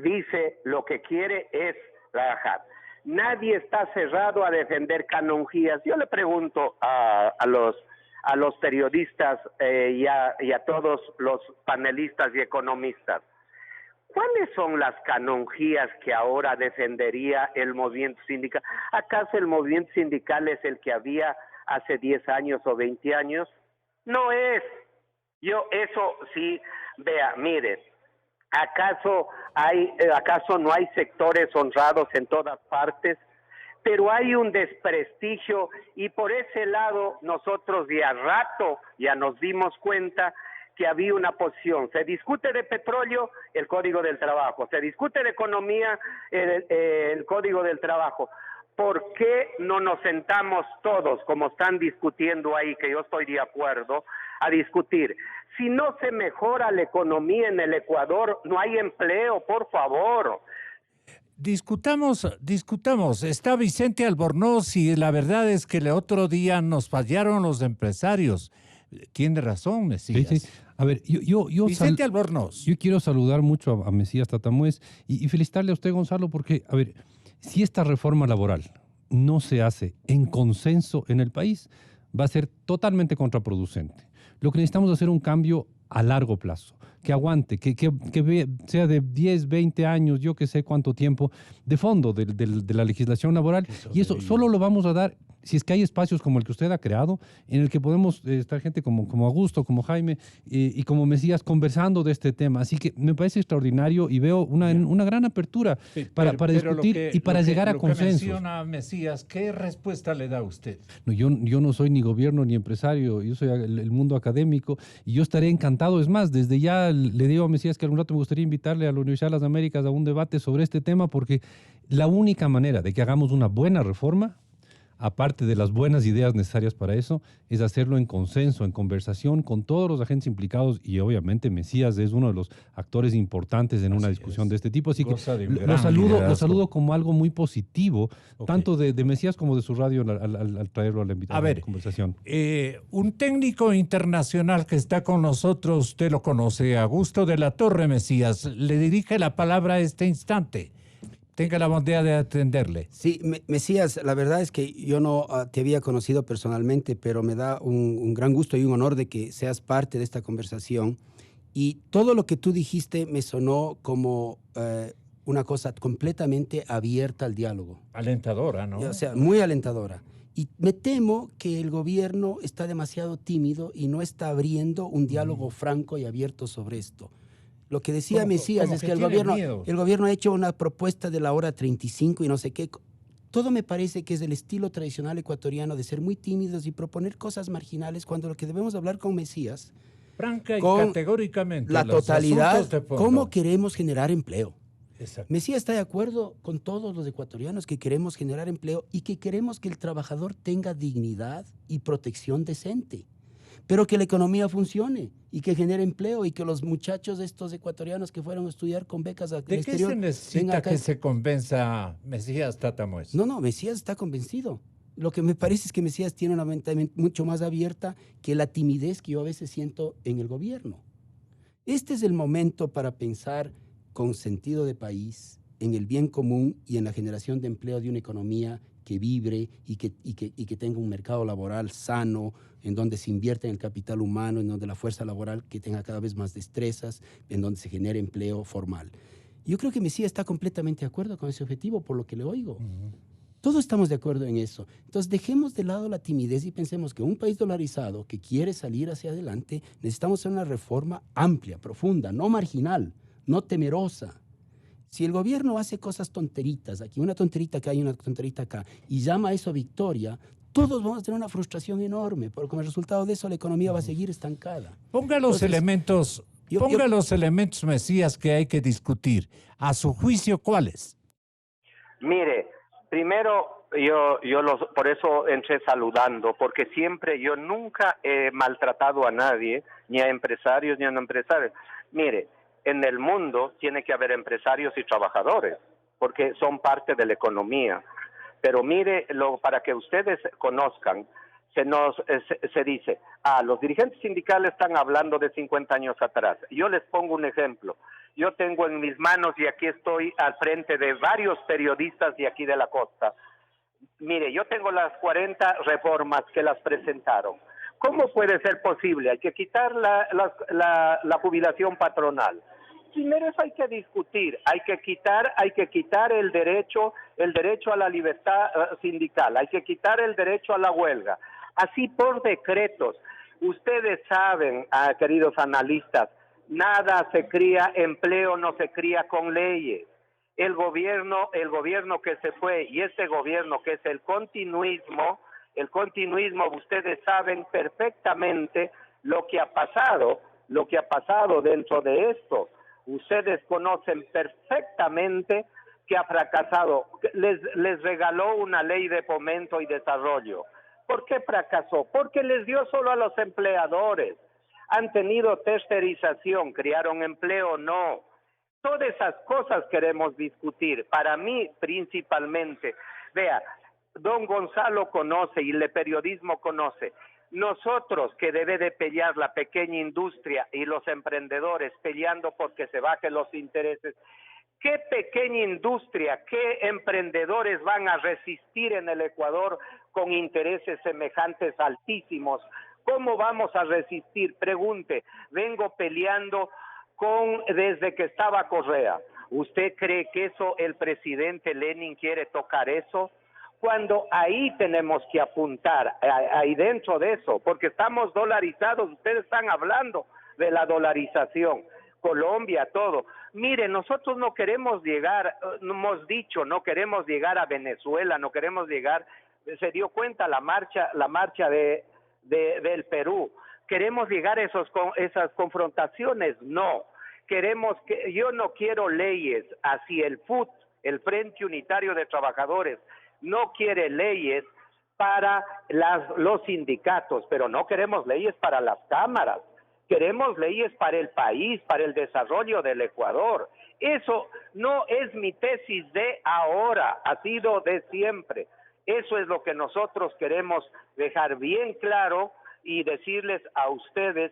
Speaker 5: dice lo que quiere es trabajar. Nadie está cerrado a defender canonjías. Yo le pregunto a los periodistas y a todos los panelistas y economistas, ¿cuáles son las canonjías que ahora defendería el movimiento sindical? ¿Acaso el movimiento sindical es el que había hace 10 años o 20 años? No es. Eso sí, vea, mire, ¿acaso no hay sectores honrados en todas partes? Pero hay un desprestigio y por ese lado nosotros de a rato ya nos dimos cuenta que había una posición. Se discute de petróleo, el Código del Trabajo. Se discute de economía, el Código del Trabajo. ¿Por qué no nos sentamos todos, como están discutiendo ahí, que yo estoy de acuerdo, a discutir? Si no se mejora la economía en el Ecuador, no hay empleo, por favor.
Speaker 1: Discutamos. Está Vicente Albornoz y la verdad es que el otro día nos fallaron los empresarios. Tiene razón, Mesías.
Speaker 2: Sí. A ver,
Speaker 1: Vicente Albornoz.
Speaker 2: Yo quiero saludar mucho a Mesías Tatamuez y felicitarle a usted, Gonzalo, porque, a ver, si esta reforma laboral no se hace en consenso en el país, va a ser totalmente contraproducente. Lo que necesitamos es hacer un cambio a largo plazo, que aguante, sea de 10, 20 años, yo que sé cuánto tiempo, de fondo de la legislación laboral. Y eso solo lo vamos a dar si es que hay espacios como el que usted ha creado, en el que podemos estar gente como Augusto, como Jaime y como Mesías conversando de este tema. Así que me parece extraordinario y veo una gran apertura para discutir y para llegar a consensos.
Speaker 1: Menciona Mesías, ¿qué respuesta le da a usted?
Speaker 2: No, yo no soy ni gobierno ni empresario, yo soy el mundo académico y yo estaré encantado. Es más, desde ya le digo a Mesías que algún rato me gustaría invitarle a la Universidad de las Américas a un debate sobre este tema, porque la única manera de que hagamos una buena reforma, aparte de las buenas ideas necesarias para eso, es hacerlo en consenso, en conversación con todos los agentes implicados, y obviamente Mesías es uno de los actores importantes en una discusión de este tipo. Así que lo saludo como algo muy positivo, tanto de Mesías como de su radio al traerlo a la conversación.
Speaker 1: Un técnico internacional que está con nosotros, usted lo conoce, Augusto de la Torre Mesías, le dirige la palabra a este instante. Tenga la bondad de atenderle.
Speaker 4: Sí, Mesías, la verdad es que yo no te había conocido personalmente, pero me da un gran gusto y un honor de que seas parte de esta conversación. Y todo lo que tú dijiste me sonó como una cosa completamente abierta al diálogo.
Speaker 1: Alentadora, ¿no?
Speaker 4: O sea, muy alentadora. Y me temo que el gobierno está demasiado tímido y no está abriendo un diálogo franco y abierto sobre esto. Lo que decía Mesías es que el gobierno ha hecho una propuesta de la hora 35 y no sé qué. Todo me parece que es el estilo tradicional ecuatoriano de ser muy tímidos y proponer cosas marginales, cuando lo que debemos hablar con Mesías,
Speaker 1: franca y categóricamente,
Speaker 4: la totalidad, cómo queremos generar empleo. Exacto. Mesías está de acuerdo con todos los ecuatorianos que queremos generar empleo y que queremos que el trabajador tenga dignidad y protección decente, pero que la economía funcione y que genere empleo y que los muchachos estos ecuatorianos que fueron a estudiar con becas al exterior...
Speaker 1: ¿De qué se necesita que se convenza Mesías Tatamoes?
Speaker 4: No, Mesías está convencido. Lo que me parece es que Mesías tiene una mente mucho más abierta que la timidez que yo a veces siento en el gobierno. Este es el momento para pensar con sentido de país, en el bien común y en la generación de empleo de una economía que vibre y que tenga un mercado laboral sano, en donde se invierte en el capital humano, en donde la fuerza laboral que tenga cada vez más destrezas, en donde se genere empleo formal. Yo creo que Mesías está completamente de acuerdo con ese objetivo, por lo que le oigo. Todos estamos de acuerdo en eso. Entonces, dejemos de lado la timidez y pensemos que un país dolarizado que quiere salir hacia adelante, necesitamos hacer una reforma amplia, profunda, no marginal, no temerosa. Si el gobierno hace cosas tonteritas, aquí una tonterita acá y una tonterita acá, y llama a eso victoria, todos vamos a tener una frustración enorme, porque como resultado de eso la economía va a seguir estancada.
Speaker 1: Ponga los elementos, Mesías, que hay que discutir. A su juicio, ¿cuáles?
Speaker 5: Mire, primero por eso entré saludando, porque yo nunca he maltratado a nadie, ni a empresarios ni a no empresarios. Mire, en el mundo tiene que haber empresarios y trabajadores, porque son parte de la economía. Pero mire, para que ustedes conozcan, se dice, los dirigentes sindicales están hablando de 50 años atrás. Yo les pongo un ejemplo. Yo tengo en mis manos, y aquí estoy al frente de varios periodistas de aquí de la costa. Mire, yo tengo las 40 reformas que las presentaron. ¿Cómo puede ser posible? Hay que quitar la jubilación patronal. Primero eso hay que discutir, hay que quitar el derecho a la libertad sindical, hay que quitar el derecho a la huelga. Así por decretos. Ustedes saben, queridos analistas, nada se cría, empleo no se cría con leyes. El gobierno que se fue y este gobierno que es el continuismo, ustedes saben perfectamente lo que ha pasado dentro de esto. Ustedes conocen perfectamente que ha fracasado. Les regaló una ley de fomento y desarrollo. ¿Por qué fracasó? Porque les dio solo a los empleadores. Han tenido tercerización, crearon empleo, no. Todas esas cosas queremos discutir. Para mí, principalmente, vea, don Gonzalo conoce y el periodismo conoce. Nosotros que debe de pelear la pequeña industria y los emprendedores peleando porque se bajen los intereses, ¿qué pequeña industria, qué emprendedores van a resistir en el Ecuador con intereses semejantes altísimos ¿Cómo vamos a resistir? Pregunte, vengo peleando desde que estaba Correa. ¿Usted cree que eso el presidente Lenin quiere tocar eso? Cuando ahí tenemos que apuntar, ahí dentro de eso, porque estamos dolarizados, ustedes están hablando de la dolarización, Colombia, todo. Mire, nosotros no queremos llegar, hemos dicho, no queremos llegar a Venezuela, no queremos llegar, se dio cuenta la marcha del Perú, queremos llegar a esas confrontaciones, no. Yo no quiero leyes hacia el FUT, el Frente Unitario de Trabajadores, no quiere leyes para los sindicatos, pero no queremos leyes para las cámaras, queremos leyes para el país, para el desarrollo del Ecuador. Eso no es mi tesis de ahora, ha sido de siempre. Eso es lo que nosotros queremos dejar bien claro y decirles a ustedes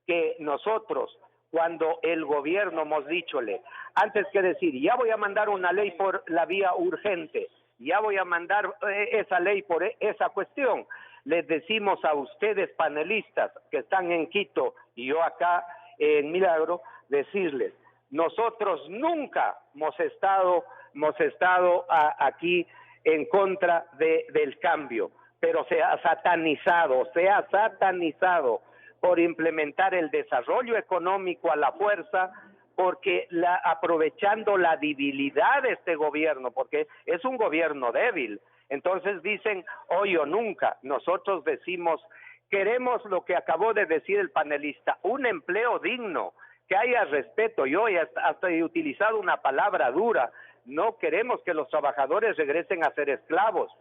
Speaker 5: que nosotros, cuando el gobierno hemos dichole, antes que decir, ya voy a mandar una ley por la vía urgente, ya voy a mandar esa ley por esa cuestión, les decimos a ustedes panelistas que están en Quito y yo acá en Milagro, decirles, nosotros nunca hemos estado aquí en contra del cambio, pero se ha satanizado por implementar el desarrollo económico a la fuerza, porque aprovechando la debilidad de este gobierno, porque es un gobierno débil, entonces dicen hoy o nunca. Nosotros decimos, queremos lo que acabó de decir el panelista, un empleo digno, que haya respeto. Yo hasta he utilizado una palabra dura, no queremos que los trabajadores regresen a ser esclavos.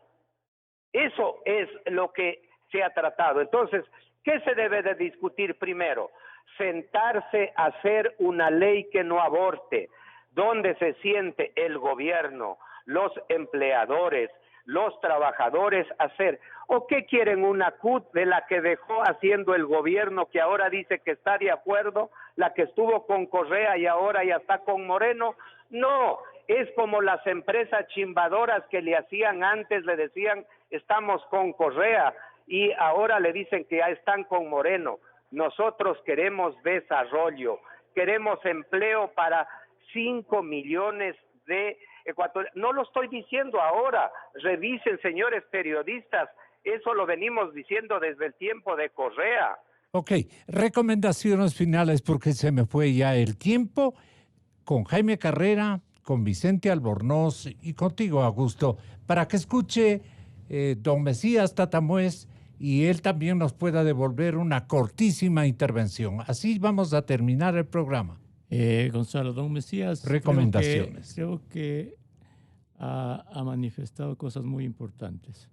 Speaker 5: Eso es lo que se ha tratado. Entonces, ¿qué se debe de discutir primero? Sentarse a hacer una ley que no aborte, donde se siente el gobierno, los empleadores, los trabajadores hacer. ¿O qué quieren? ¿Una CUT de la que dejó haciendo el gobierno, que ahora dice que está de acuerdo, la que estuvo con Correa y ahora ya está con Moreno? No, es como las empresas chimbadoras que le hacían antes, le decían estamos con Correa y ahora le dicen que ya están con Moreno. Nosotros queremos desarrollo, queremos empleo para 5 millones de ecuatorianos. No lo estoy diciendo ahora, revisen, señores periodistas, eso lo venimos diciendo desde el tiempo de Correa.
Speaker 1: Ok, recomendaciones finales porque se me fue ya el tiempo. Con Jaime Carrera, con Vicente Albornoz y contigo, Augusto, para que escuche don Mesías Tatamuez y él también nos pueda devolver una cortísima intervención. Así vamos a terminar el programa.
Speaker 3: Gonzalo, don Mesías,
Speaker 1: recomendaciones.
Speaker 3: Creo que ha manifestado cosas muy importantes.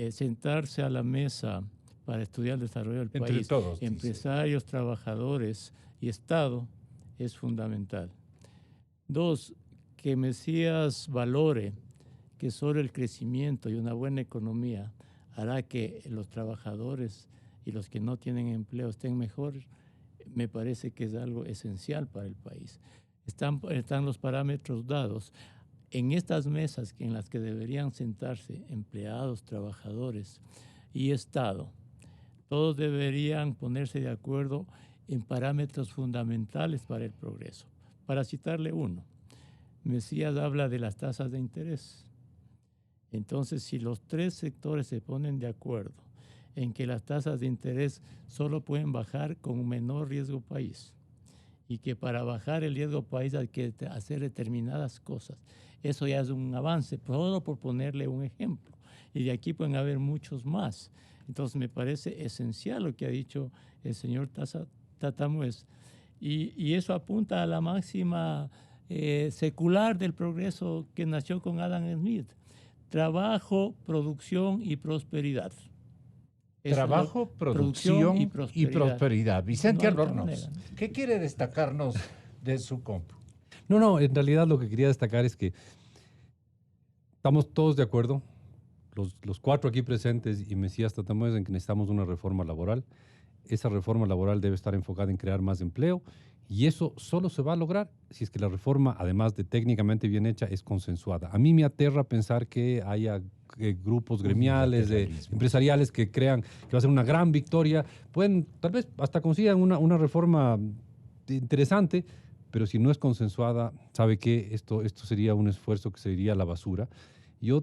Speaker 3: Sentarse a la mesa para estudiar el desarrollo del país,
Speaker 1: todos,
Speaker 3: empresarios, trabajadores y Estado, es fundamental. 2, que Mesías valore que solo el crecimiento y una buena economía hará que los trabajadores y los que no tienen empleo estén mejor, me parece que es algo esencial para el país. Están los parámetros dados. En estas mesas en las que deberían sentarse empleados, trabajadores y Estado, todos deberían ponerse de acuerdo en parámetros fundamentales para el progreso. Para citarle uno, Mesías habla de las tasas de interés. Entonces, si los 3 sectores se ponen de acuerdo en que las tasas de interés solo pueden bajar con un menor riesgo país y que para bajar el riesgo país hay que hacer determinadas cosas, eso ya es un avance, solo por ponerle un ejemplo. Y de aquí pueden haber muchos más. Entonces, me parece esencial lo que ha dicho el señor Tatamuez. Y eso apunta a la máxima secular del progreso que nació con Adam Smith. Trabajo, producción y prosperidad.
Speaker 1: Trabajo, producción y prosperidad. Vicente Albornoz, ¿qué quiere destacarnos de su compu?
Speaker 2: No, en realidad lo que quería destacar es que estamos todos de acuerdo, los 4 aquí presentes y Mesías Tatamuez, en que necesitamos una reforma laboral. Esa reforma laboral debe estar enfocada en crear más empleo y eso solo se va a lograr si es que la reforma, además de técnicamente bien hecha, es consensuada. A mí me aterra pensar que haya grupos gremiales, empresariales que crean que va a ser una gran victoria, pueden tal vez hasta consigan una reforma interesante, pero si no es consensuada, sabe que esto sería un esfuerzo que se iría a la basura. Yo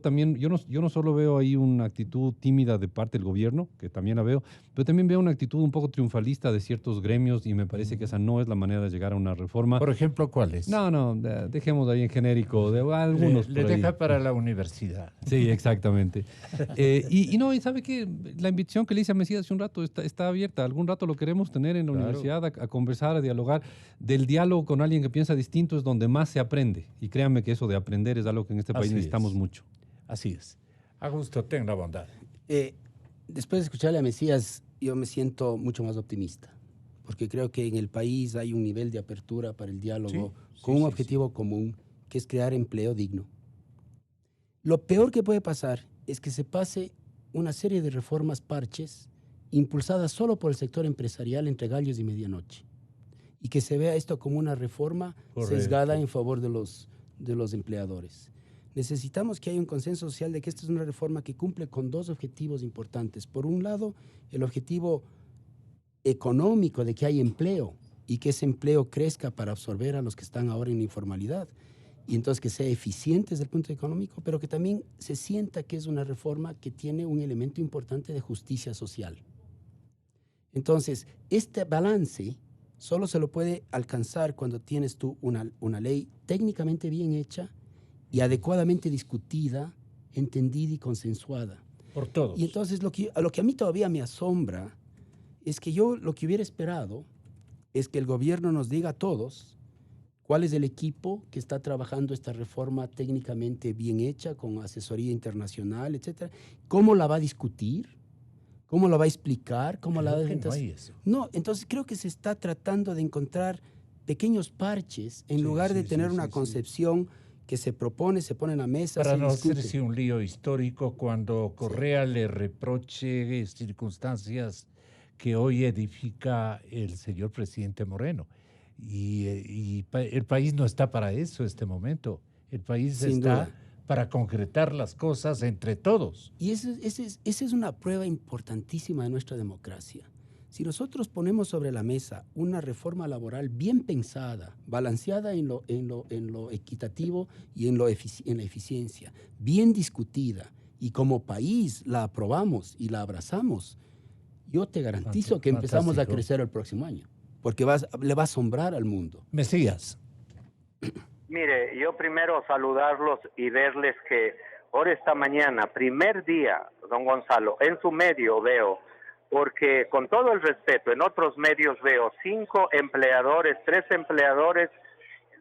Speaker 2: no solo veo ahí una actitud tímida de parte del gobierno, que también la veo, pero también veo una actitud un poco triunfalista de ciertos gremios y me parece que esa no es la manera de llegar a una reforma.
Speaker 1: Por ejemplo, ¿cuáles?
Speaker 2: No, dejemos ahí en genérico, de algunos.
Speaker 1: Le deja para la universidad.
Speaker 2: Sí, exactamente. Y ¿sabe qué? La invitación que le hice a Mesías hace un rato está abierta. Algún rato lo queremos tener en la universidad, a conversar, a dialogar. Del diálogo con alguien que piensa distinto es donde más se aprende. Y créanme que eso de aprender es algo que en este país necesitamos mucho.
Speaker 1: Así es. Augusto, ten la bondad.
Speaker 4: Después de escucharle a Mesías, yo me siento mucho más optimista, porque creo que en el país hay un nivel de apertura para el diálogo con un objetivo común, que es crear empleo digno. Lo peor que puede pasar es que se pase una serie de reformas parches impulsadas solo por el sector empresarial entre gallos y medianoche, y que se vea esto como una reforma sesgada en favor de los empleadores. Necesitamos que haya un consenso social de que esta es una reforma que cumple con dos objetivos importantes. Por un lado, el objetivo económico de que haya empleo y que ese empleo crezca para absorber a los que están ahora en la informalidad, y entonces que sea eficiente desde el punto económico, pero que también se sienta que es una reforma que tiene un elemento importante de justicia social. Entonces, este balance solo se lo puede alcanzar cuando tienes tú una ley técnicamente bien hecha y adecuadamente discutida, entendida y consensuada.
Speaker 1: Por todos.
Speaker 4: Y entonces lo que a mí todavía me asombra es que yo lo que hubiera esperado es que el gobierno nos diga a todos cuál es el equipo que está trabajando esta reforma técnicamente bien hecha, con asesoría internacional, etcétera, cómo la va a discutir, cómo la va a explicar, cómo la va a...
Speaker 1: No hay eso.
Speaker 4: No, entonces creo que se está tratando de encontrar pequeños parches en lugar de tener una concepción que se propone, se pone en la mesa,
Speaker 1: para
Speaker 4: se
Speaker 1: no
Speaker 4: discute.
Speaker 1: hacerse un lío histórico cuando Correa le reproche circunstancias que hoy edifica el señor presidente Moreno. Y el país no está para eso en este momento. El país
Speaker 4: Sin
Speaker 1: está
Speaker 4: duda.
Speaker 1: para concretar las cosas entre todos.
Speaker 4: Y esa es una prueba importantísima de nuestra democracia. Si nosotros ponemos sobre la mesa una reforma laboral bien pensada, balanceada en lo equitativo y en la eficiencia, bien discutida, y como país la aprobamos y la abrazamos, yo te garantizo que empezamos a crecer el próximo año, porque le va a asombrar al mundo.
Speaker 1: Mesías.
Speaker 5: Mire, yo primero saludarlos y verles que ahora esta mañana, primer día, don Gonzalo, en su medio veo, porque con todo el respeto, en otros medios veo 5 empleadores, 3 empleadores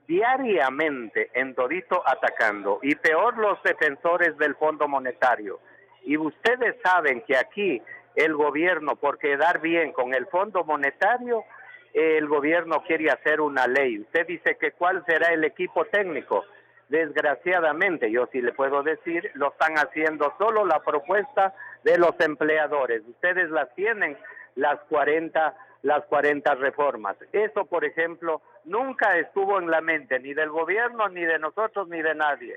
Speaker 5: diariamente en todito atacando, y peor los defensores del Fondo Monetario. Y ustedes saben que aquí el gobierno, por quedar bien con el Fondo Monetario, el gobierno quiere hacer una ley. Usted dice que cuál será el equipo técnico. Desgraciadamente, yo sí le puedo decir, lo están haciendo solo la propuesta de los empleadores. Ustedes las tienen, las 40 reformas. Eso, por ejemplo, nunca estuvo en la mente ni del gobierno, ni de nosotros, ni de nadie.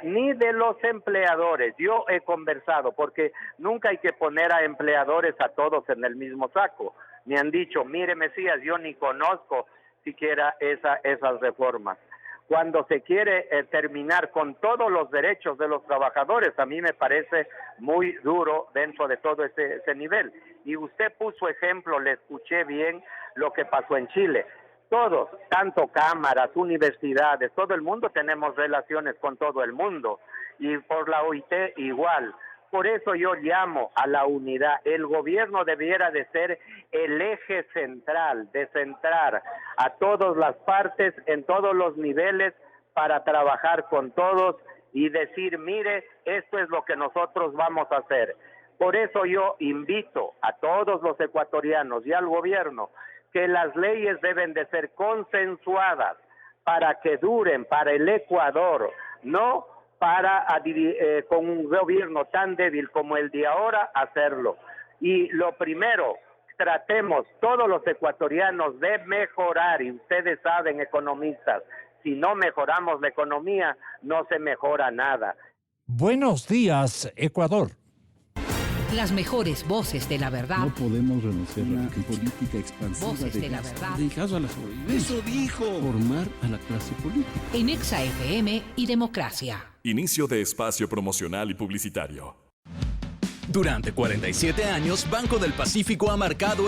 Speaker 5: Ni de los empleadores. Yo he conversado, porque nunca hay que poner a empleadores a todos en el mismo saco. Me han dicho, mire Mesías, yo ni conozco siquiera esas reformas. Cuando se quiere terminar con todos los derechos de los trabajadores, a mí me parece muy duro dentro de todo ese nivel. Y usted puso ejemplo, le escuché bien lo que pasó en Chile. Todos, tanto cámaras, universidades, todo el mundo tenemos relaciones con todo el mundo, y por la OIT igual. Por eso yo llamo a la unidad. El gobierno debiera de ser el eje central, de centrar a todas las partes en todos los niveles para trabajar con todos y decir, mire, esto es lo que nosotros vamos a hacer. Por eso yo invito a todos los ecuatorianos y al gobierno que las leyes deben de ser consensuadas para que duren para el Ecuador, no para con un gobierno tan débil como el de ahora hacerlo. Y lo primero, tratemos todos los ecuatorianos de mejorar, y ustedes saben, economistas, si no mejoramos la economía, no se mejora nada.
Speaker 1: Buenos días, Ecuador.
Speaker 6: Las mejores voces de la verdad.
Speaker 7: No podemos renunciar a la política expansiva
Speaker 6: Voces de la verdad.
Speaker 7: dedicado a la sobrevivencia. Eso dijo. Formar a la clase política.
Speaker 6: En Exa FM y Democracia.
Speaker 8: Inicio de espacio promocional y publicitario.
Speaker 9: Durante 47 años, Banco del Pacífico ha marcado